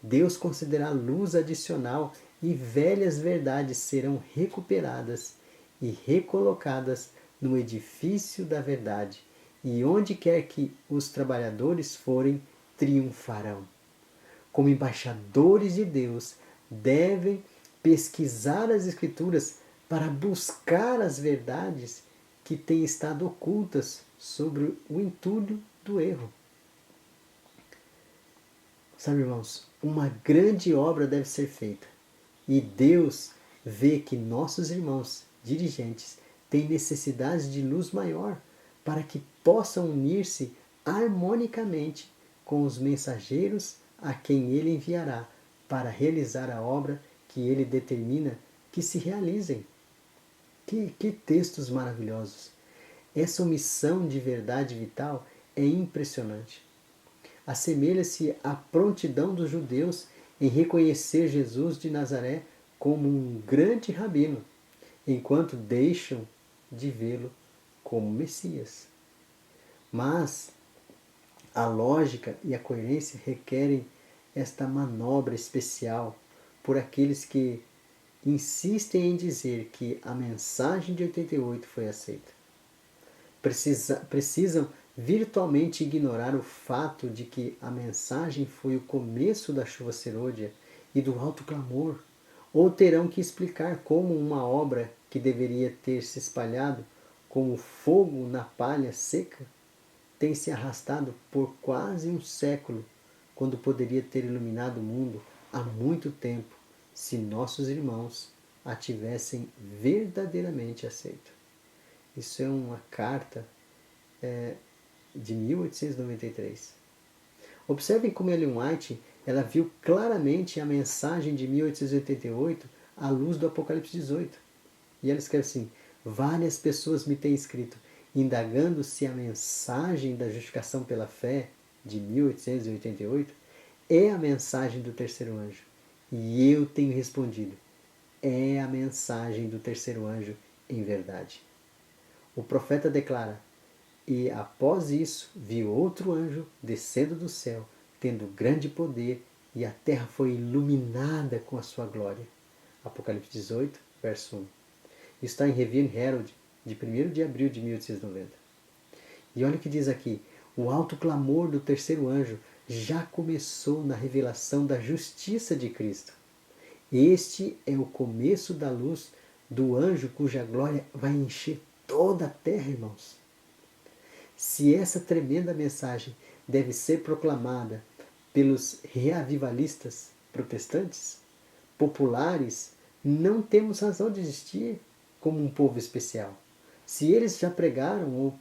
Deus concederá luz adicional e velhas verdades serão recuperadas e recolocadas no edifício da verdade, e onde quer que os trabalhadores forem, triunfarão. Como embaixadores de Deus, devem pesquisar as Escrituras para buscar as verdades que têm estado ocultas sobre o entulho do erro. Sabe, irmãos, uma grande obra deve ser feita. E Deus vê que nossos irmãos dirigentes têm necessidade de luz maior para que possam unir-se harmonicamente com os mensageiros a quem Ele enviará para realizar a obra que Ele determina que se realizem. Que textos maravilhosos! Essa omissão de verdade vital é impressionante. Assemelha-se à prontidão dos judeus em reconhecer Jesus de Nazaré como um grande rabino, enquanto deixam de vê-lo como Messias. Mas a lógica e a coerência requerem esta manobra especial por aqueles que insistem em dizer que a mensagem de 88 foi aceita. Precisam virtualmente ignorar o fato de que a mensagem foi o começo da chuva serôdia e do alto clamor, ou terão que explicar como uma obra que deveria ter se espalhado como fogo na palha seca tem se arrastado por quase um século, quando poderia ter iluminado o mundo há muito tempo, se nossos irmãos a tivessem verdadeiramente aceito. Isso é uma carta de 1893. Observem como Ellen White ela viu claramente a mensagem de 1888 à luz do Apocalipse 18. E ela escreve assim: várias pessoas me têm escrito, indagando se a mensagem da justificação pela fé de 1888 é a mensagem do terceiro anjo. E eu tenho respondido: é a mensagem do terceiro anjo em verdade. O profeta declara: e após isso vi outro anjo descendo do céu, tendo grande poder, e a terra foi iluminada com a sua glória. Apocalipse 18, verso 1. Isso está em Review and Herald, de 1º de abril de 1890. E olha o que diz aqui: o alto clamor do terceiro anjo já começou na revelação da justiça de Cristo. Este é o começo da luz do anjo cuja glória vai encher toda a terra, irmãos. Se essa tremenda mensagem deve ser proclamada pelos reavivalistas protestantes, populares, não temos razão de existir como um povo especial. Se eles já pregaram ou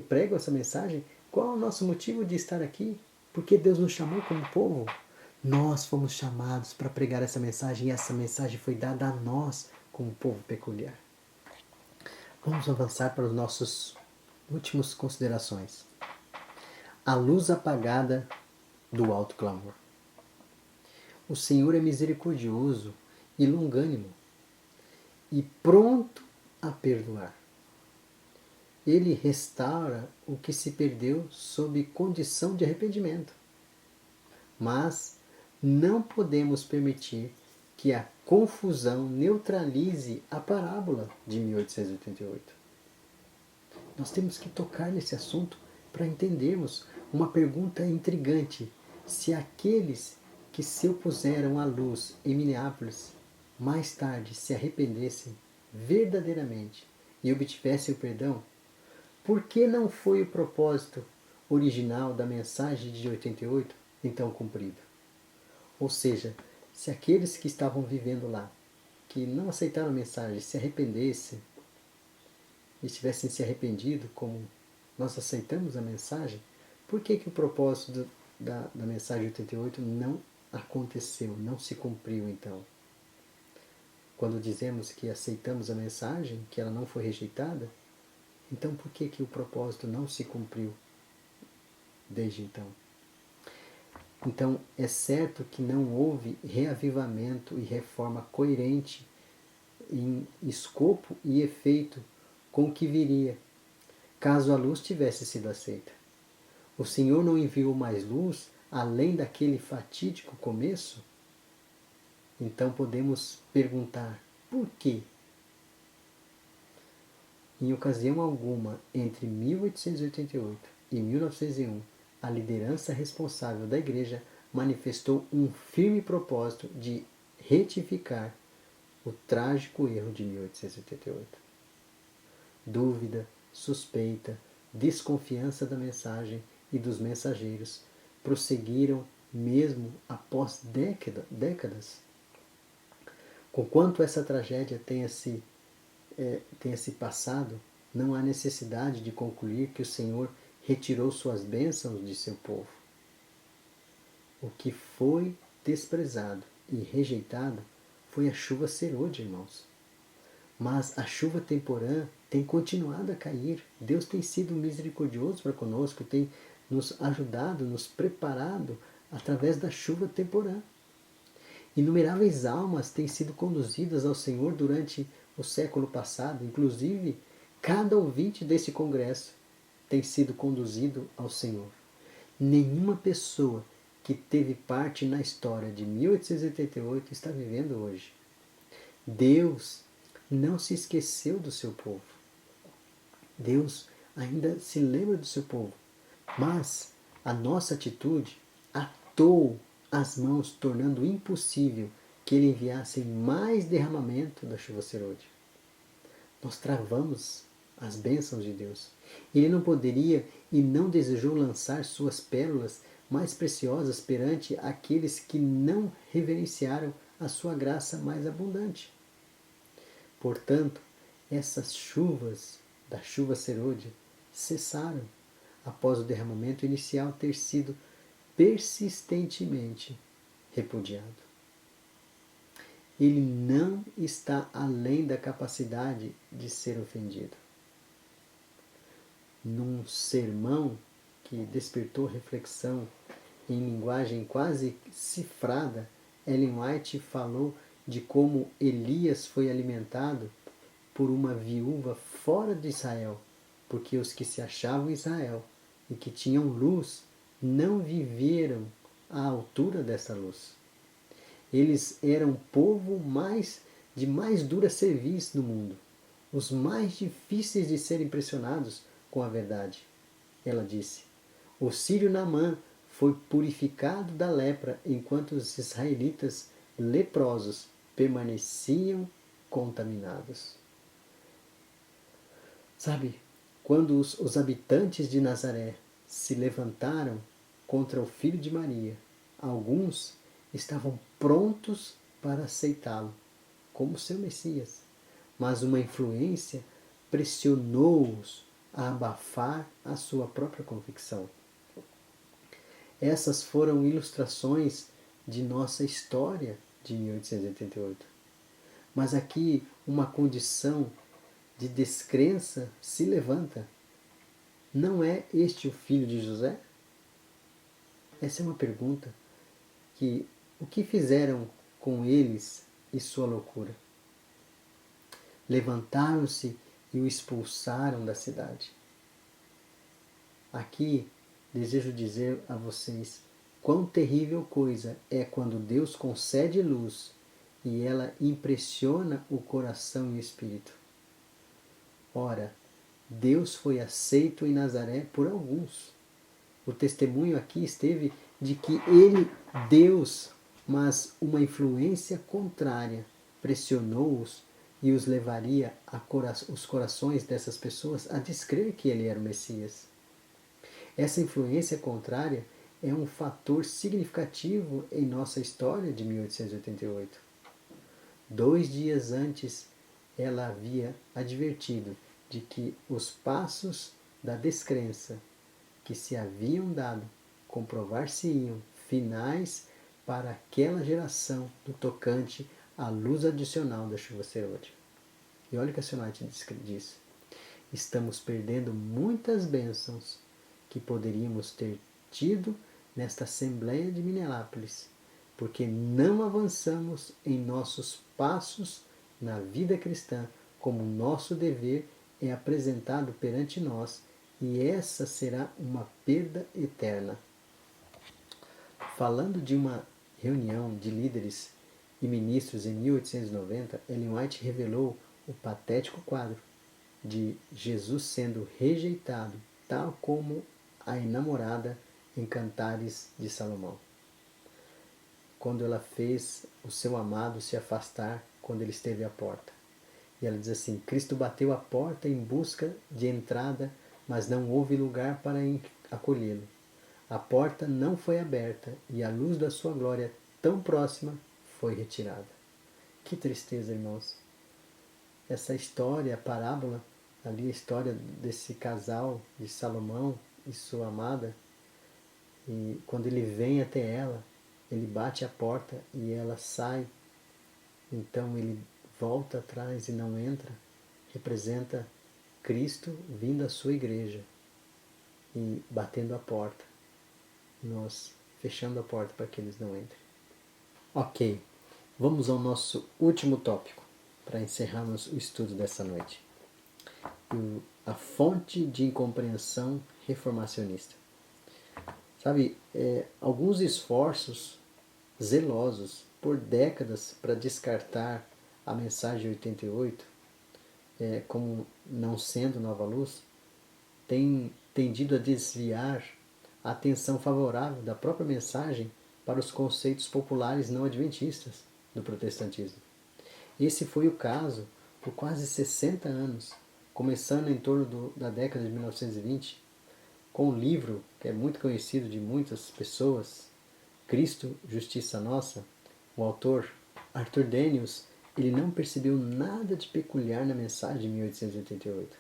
pregam essa mensagem, qual é o nosso motivo de estar aqui? Porque Deus nos chamou como povo. Nós fomos chamados para pregar essa mensagem e essa mensagem foi dada a nós como povo peculiar. Vamos avançar para os nossos últimas considerações. A luz apagada do alto clamor. O Senhor é misericordioso e longânimo e pronto a perdoar. Ele restaura o que se perdeu sob condição de arrependimento. Mas não podemos permitir que a confusão neutralize a parábola de 1888. Nós temos que tocar nesse assunto para entendermos uma pergunta intrigante. Se aqueles que se opuseram à luz em Minneapolis mais tarde se arrependessem verdadeiramente e obtivessem o perdão, por que não foi o propósito original da mensagem de 88 então cumprido? Ou seja, se aqueles que estavam vivendo lá, que não aceitaram a mensagem, se arrependessem e tivessem se arrependido como nós aceitamos a mensagem, por que o propósito da mensagem 88 não aconteceu, não se cumpriu então? Quando dizemos que aceitamos a mensagem, que ela não foi rejeitada, então por que o propósito não se cumpriu desde então? Então é certo que não houve reavivamento e reforma coerente em escopo e efeito com o que viria, caso a luz tivesse sido aceita. O Senhor não enviou mais luz além daquele fatídico começo? Então podemos perguntar, por quê? Em ocasião alguma, entre 1888 e 1901, a liderança responsável da Igreja manifestou um firme propósito de retificar o trágico erro de 1888. Dúvida, suspeita, desconfiança da mensagem e dos mensageiros prosseguiram mesmo após décadas. Conquanto essa tragédia tenha se passado, não há necessidade de concluir que o Senhor retirou suas bênçãos de seu povo. O que foi desprezado e rejeitado foi a chuva serôdia, irmãos. Mas a chuva temporã tem continuado a cair. Deus tem sido misericordioso para conosco, tem nos ajudado, nos preparado através da chuva temporã. Inumeráveis almas têm sido conduzidas ao Senhor durante o século passado, inclusive cada ouvinte desse congresso tem sido conduzido ao Senhor. Nenhuma pessoa que teve parte na história de 1888 está vivendo hoje. Deus não se esqueceu do seu povo. Deus ainda se lembra do seu povo. Mas a nossa atitude atou as mãos, tornando impossível que ele enviasse mais derramamento da chuva serôdia. Nós travamos as bênçãos de Deus. Ele não poderia e não desejou lançar suas pérolas mais preciosas perante aqueles que não reverenciaram a sua graça mais abundante. Portanto, essas chuvas da chuva serôdia cessaram após o derramamento inicial ter sido persistentemente repudiado. Ele não está além da capacidade de ser ofendido. Num sermão que despertou reflexão em linguagem quase cifrada, Ellen White falou de como Elias foi alimentado por uma viúva fora de Israel, porque os que se achavam em Israel e que tinham luz não viveram à altura dessa luz. Eles eram o povo de mais dura serviço no mundo, os mais difíceis de serem impressionados com a verdade. Ela disse, o sírio Naamã foi purificado da lepra, enquanto os israelitas leprosos permaneciam contaminados. Sabe, quando os habitantes de Nazaré se levantaram contra o filho de Maria, alguns estavam prontos para aceitá-lo como seu Messias, mas uma influência pressionou-os a abafar a sua própria convicção. Essas foram ilustrações de nossa história de 1888. Mas aqui uma condição de descrença se levanta. Não é este o filho de José? Essa é uma pergunta que o que fizeram com eles e sua loucura? Levantaram-se e o expulsaram da cidade. Aqui desejo dizer a vocês quão terrível coisa é quando Deus concede luz e ela impressiona o coração e o espírito. Ora, Deus foi aceito em Nazaré por alguns. O testemunho aqui esteve de que ele, Deus, mas uma influência contrária, pressionou-os e os levaria os corações dessas pessoas a descrer que ele era o Messias. Essa influência contrária é um fator significativo em nossa história de 1888. 2 dias antes, ela havia advertido de que os passos da descrença que se haviam dado comprovar-se-iam finais para aquela geração no tocante à luz adicional da chuva serôdia. E olha o que a Sion White diz. Estamos perdendo muitas bênçãos que poderíamos ter tido nesta Assembleia de Minneapolis, porque não avançamos em nossos passos na vida cristã como nosso dever é apresentado perante nós, e essa será uma perda eterna. Falando de uma reunião de líderes e ministros em 1890, Ellen White revelou o patético quadro de Jesus sendo rejeitado, tal como a enamorada em Cantares de Salomão, quando ela fez o seu amado se afastar quando ele esteve à porta. E ela diz assim: Cristo bateu à porta em busca de entrada, mas não houve lugar para acolhê-lo. A porta não foi aberta e a luz da sua glória tão próxima foi retirada. Que tristeza, irmãos. Essa história, a parábola, ali a história desse casal de Salomão e sua amada, e quando ele vem até ela, ele bate a porta e ela sai, então ele volta atrás e não entra, representa Cristo vindo à sua igreja e batendo a porta, nós fechando a porta para que eles não entrem. Ok, vamos ao nosso último tópico, para encerrarmos o estudo dessa noite. A fonte de incompreensão reformacionista. Sabe, alguns esforços zelosos por décadas para descartar a mensagem 88 como não sendo nova luz, tem tendido a desviar a atenção favorável da própria mensagem para os conceitos populares não adventistas do protestantismo. Esse foi o caso por quase 60 anos, começando em torno da década de 1920, com um livro que é muito conhecido de muitas pessoas, Cristo, Justiça Nossa. O autor, Arthur Daniels, ele não percebeu nada de peculiar na mensagem de 1888,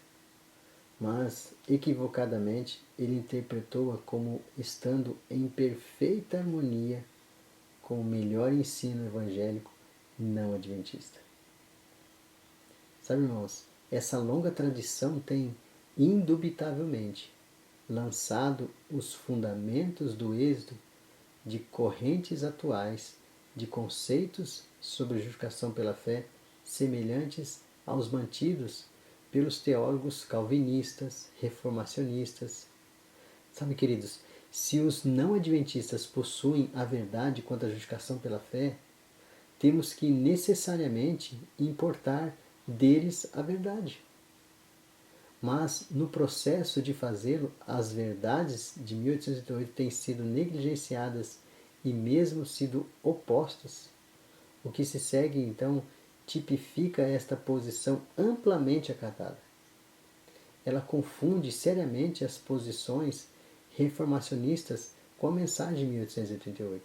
mas, equivocadamente, ele interpretou-a como estando em perfeita harmonia com o melhor ensino evangélico não adventista. Sabe, irmãos, essa longa tradição tem, indubitavelmente, lançado os fundamentos do êxodo de correntes atuais de conceitos sobre justificação pela fé semelhantes aos mantidos pelos teólogos calvinistas, reformacionistas. Sabe, queridos, se os não adventistas possuem a verdade quanto à justificação pela fé, temos que necessariamente importar deles a verdade. Mas, no processo de fazê-lo, as verdades de 1888 têm sido negligenciadas e mesmo sido opostas. O que se segue, então, tipifica esta posição amplamente acatada. Ela confunde seriamente as posições reformacionistas com a mensagem de 1888.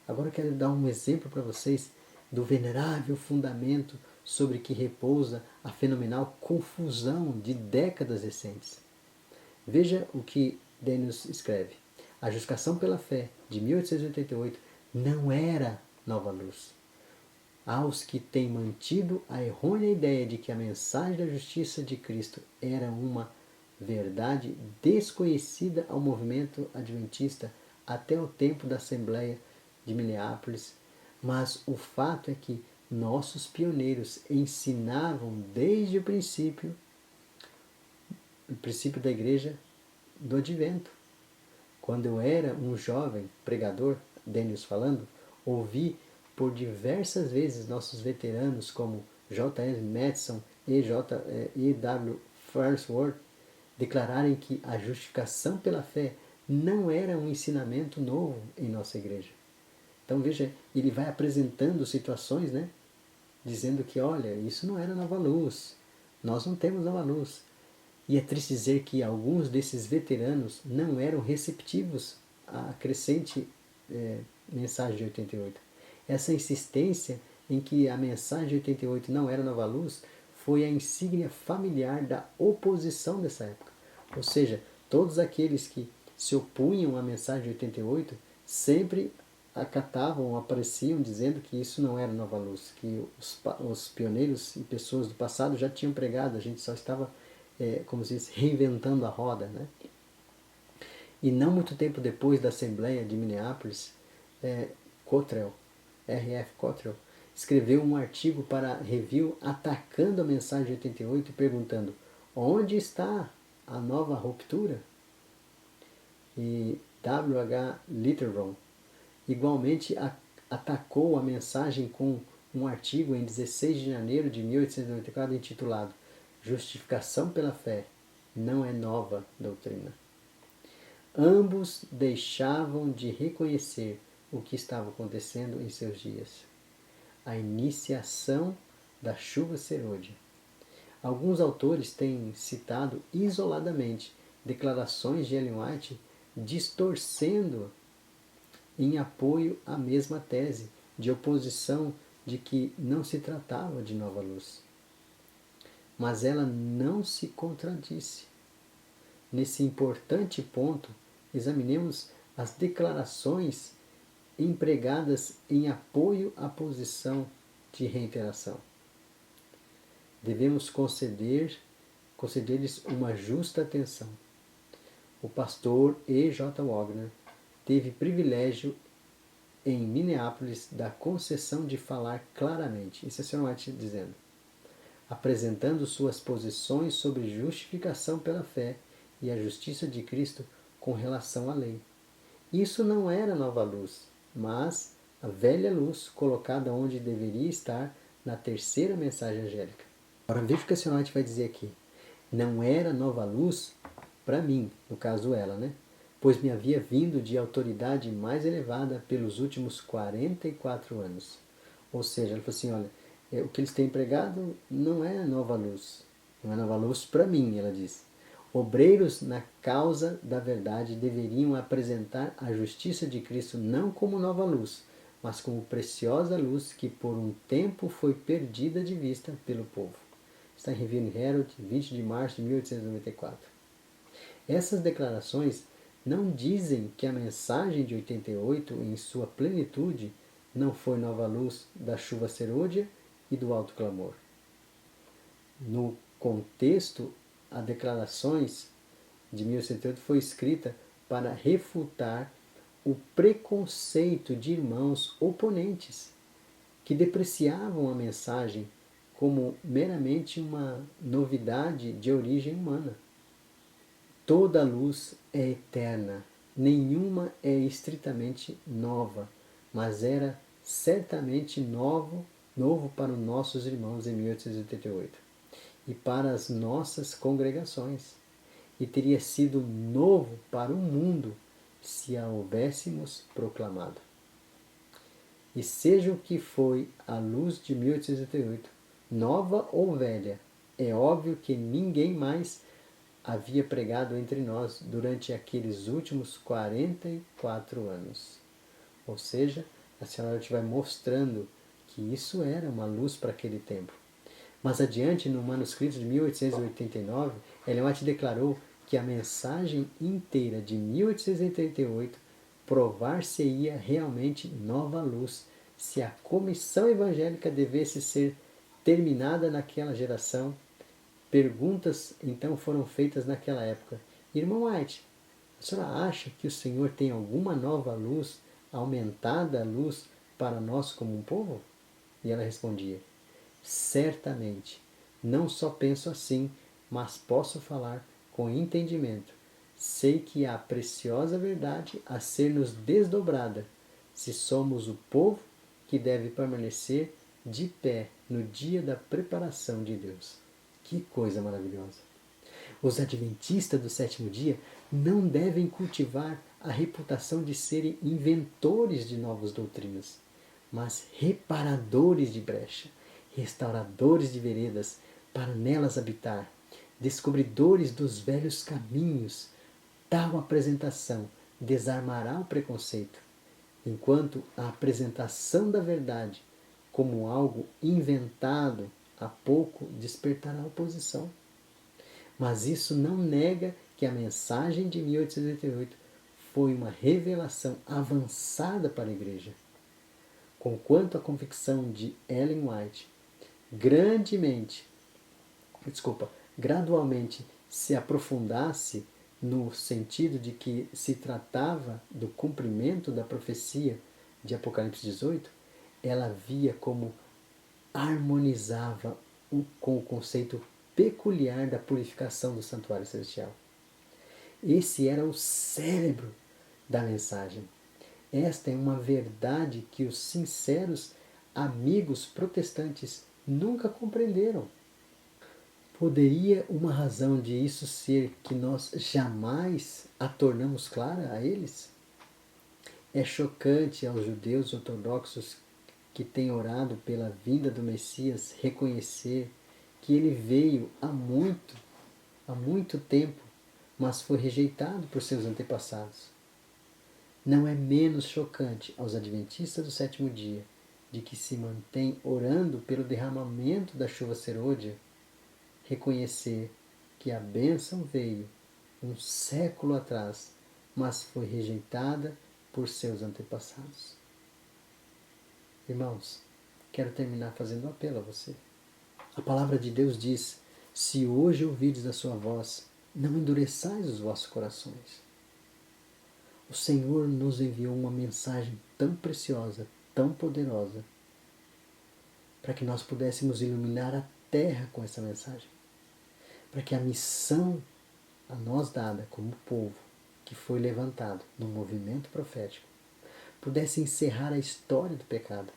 Agora eu quero dar um exemplo para vocês do venerável fundamento sobre que repousa a fenomenal confusão de décadas recentes. Veja o que Daniels escreve. A justificação pela fé de 1888 não era nova luz. Aos que têm mantido a errônea ideia de que a mensagem da justiça de Cristo era uma verdade desconhecida ao movimento adventista até o tempo da Assembleia de Minneapolis, mas o fato é que nossos pioneiros ensinavam desde o princípio da igreja do advento. Quando eu era um jovem pregador, Daniels falando, ouvi por diversas vezes nossos veteranos como J.S. Madison e W. Farnsworth declararem que a justificação pela fé não era um ensinamento novo em nossa igreja. Então veja, ele vai apresentando situações, né? Dizendo que, olha, isso não era nova luz, nós não temos nova luz. E é triste dizer que alguns desses veteranos não eram receptivos à crescente mensagem de 88. Essa insistência em que a mensagem de 88 não era nova luz foi a insígnia familiar da oposição dessa época. Ou seja, todos aqueles que se opunham à mensagem de 88 sempre acatavam, apareciam dizendo que isso não era nova luz, que os pioneiros e pessoas do passado já tinham pregado, a gente só estava, como se diz, reinventando a roda, né? E não muito tempo depois da Assembleia de Minneapolis, Cottrell, R.F. Cottrell, escreveu um artigo para Review atacando a mensagem de 88 e perguntando: onde está a nova ruptura? E W.H. Litteron igualmente atacou a mensagem com um artigo em 16 de janeiro de 1894 intitulado Justificação pela Fé não é nova doutrina. Ambos deixavam de reconhecer o que estava acontecendo em seus dias. A iniciação da chuva serôdia. Alguns autores têm citado isoladamente declarações de Ellen White distorcendo em apoio à mesma tese de oposição de que não se tratava de nova luz. Mas ela não se contradisse. Nesse importante ponto, examinemos as declarações empregadas em apoio à posição de reiteração. Devemos conceder-lhes uma justa atenção. O pastor E. J. Wagner teve privilégio em Minneapolis da concessão de falar claramente, isso é o Sr. White dizendo, apresentando suas posições sobre justificação pela fé e a justiça de Cristo com relação à lei. Isso não era nova luz, mas a velha luz colocada onde deveria estar na terceira mensagem angélica. Agora veja o que a Sr. White vai dizer aqui. Não era nova luz para mim, no caso ela, né? Pois me havia vindo de autoridade mais elevada pelos últimos 44 anos. Ou seja, ela falou assim, olha, o que eles têm pregado não é nova luz. Não é nova luz para mim, ela diz. Obreiros na causa da verdade deveriam apresentar a justiça de Cristo não como nova luz, mas como preciosa luz que por um tempo foi perdida de vista pelo povo. Está em Review and Herald, 20 de março de 1894. Essas declarações não dizem que a mensagem de 88, em sua plenitude, não foi nova luz da chuva serôdia e do alto clamor. No contexto, as declarações de 1808 foi escrita para refutar o preconceito de irmãos oponentes que depreciavam a mensagem como meramente uma novidade de origem humana. Toda luz é eterna, nenhuma é estritamente nova, mas era certamente novo para os nossos irmãos em 1888 e para as nossas congregações, e teria sido novo para o mundo se a houvéssemos proclamado. E seja o que foi a luz de 1888, nova ou velha, é óbvio que ninguém mais havia pregado entre nós durante aqueles últimos 44 anos. Ou seja, a senhora te vai mostrando que isso era uma luz para aquele tempo. Mais adiante, no manuscrito de 1889, Ellen White declarou que a mensagem inteira de 1888 provar-se-ia realmente nova luz se a comissão evangélica devesse ser terminada naquela geração. Perguntas então foram feitas naquela época. Irmão White, a senhora acha que o Senhor tem alguma nova luz, aumentada luz para nós como um povo? E ela respondia, certamente, não só penso assim, mas posso falar com entendimento. Sei que há preciosa verdade a ser nos desdobrada, se somos o povo que deve permanecer de pé no dia da preparação de Deus. Que coisa maravilhosa! Os adventistas do sétimo dia não devem cultivar a reputação de serem inventores de novas doutrinas, mas reparadores de brecha, restauradores de veredas para nelas habitar, descobridores dos velhos caminhos. Tal apresentação desarmará o preconceito, enquanto a apresentação da verdade como algo inventado há pouco despertará oposição. Mas isso não nega que a mensagem de 1888 foi uma revelação avançada para a Igreja. Conquanto a convicção de Ellen White gradualmente se aprofundasse no sentido de que se tratava do cumprimento da profecia de Apocalipse 18, ela via como harmonizava com o conceito peculiar da purificação do santuário celestial. Esse era o cérebro da mensagem. Esta é uma verdade que os sinceros amigos protestantes nunca compreenderam. Poderia uma razão de isso ser que nós jamais a tornamos clara a eles? É chocante aos judeus ortodoxos que têm orado pela vinda do Messias reconhecer que ele veio há muito tempo, mas foi rejeitado por seus antepassados. Não é menos chocante aos adventistas do sétimo dia, de que se mantém orando pelo derramamento da chuva serôdia, reconhecer que a bênção veio um século atrás, mas foi rejeitada por seus antepassados. Irmãos, quero terminar fazendo um apelo a você. A palavra de Deus diz: se hoje ouvirdes a sua voz, não endureçais os vossos corações. O Senhor nos enviou uma mensagem tão preciosa, tão poderosa, para que nós pudéssemos iluminar a terra com essa mensagem. Para que a missão a nós dada como povo, que foi levantado no movimento profético, pudesse encerrar a história do pecado.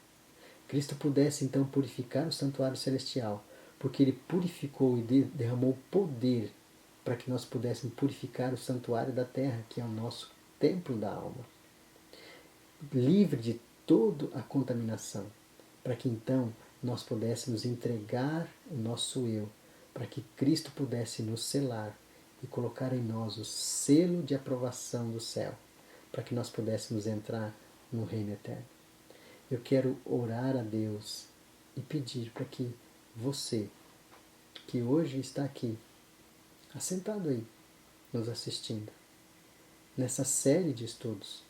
Cristo pudesse então purificar o santuário celestial, porque Ele purificou e derramou poder para que nós pudéssemos purificar o santuário da terra, que é o nosso templo da alma, livre de toda a contaminação, para que então nós pudéssemos entregar o nosso eu, para que Cristo pudesse nos selar e colocar em nós o selo de aprovação do céu, para que nós pudéssemos entrar no reino eterno. Eu quero orar a Deus e pedir para que você, que hoje está aqui, assentado aí, nos assistindo, nessa série de estudos,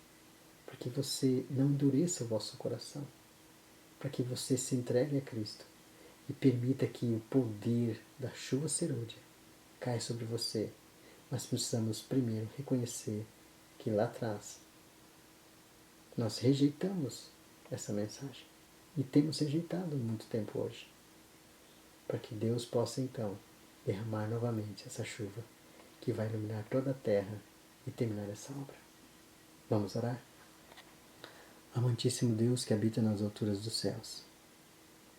para que você não endureça o vosso coração, para que você se entregue a Cristo e permita que o poder da chuva serôdia caia sobre você. Mas precisamos primeiro reconhecer que lá atrás nós rejeitamos essa mensagem e temos rejeitado muito tempo hoje, para que Deus possa então derramar novamente essa chuva que vai iluminar toda a terra e terminar essa obra. Vamos orar? Amantíssimo Deus que habita nas alturas dos céus,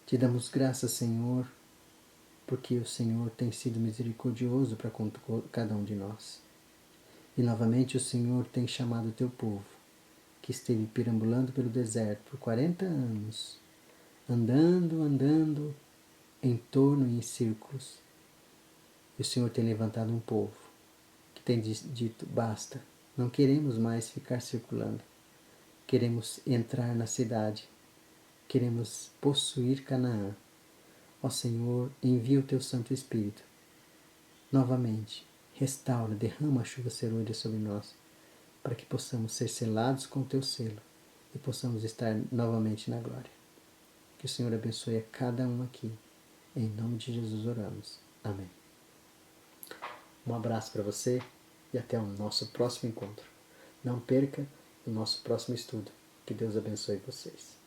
te damos graças, Senhor, porque o Senhor tem sido misericordioso para com cada um de nós. E novamente o Senhor tem chamado o teu povo, que esteve perambulando pelo deserto por 40 anos, andando em torno e em círculos. E o Senhor tem levantado um povo que tem dito: basta, não queremos mais ficar circulando. Queremos entrar na cidade. Queremos possuir Canaã. Ó Senhor, envia o teu Santo Espírito. Novamente, restaura, derrama a chuva serôdia sobre nós, para que possamos ser selados com o teu selo e possamos estar novamente na glória. Que o Senhor abençoe a cada um aqui. Em nome de Jesus oramos. Amém. Um abraço para você e até o nosso próximo encontro. Não perca o nosso próximo estudo. Que Deus abençoe vocês.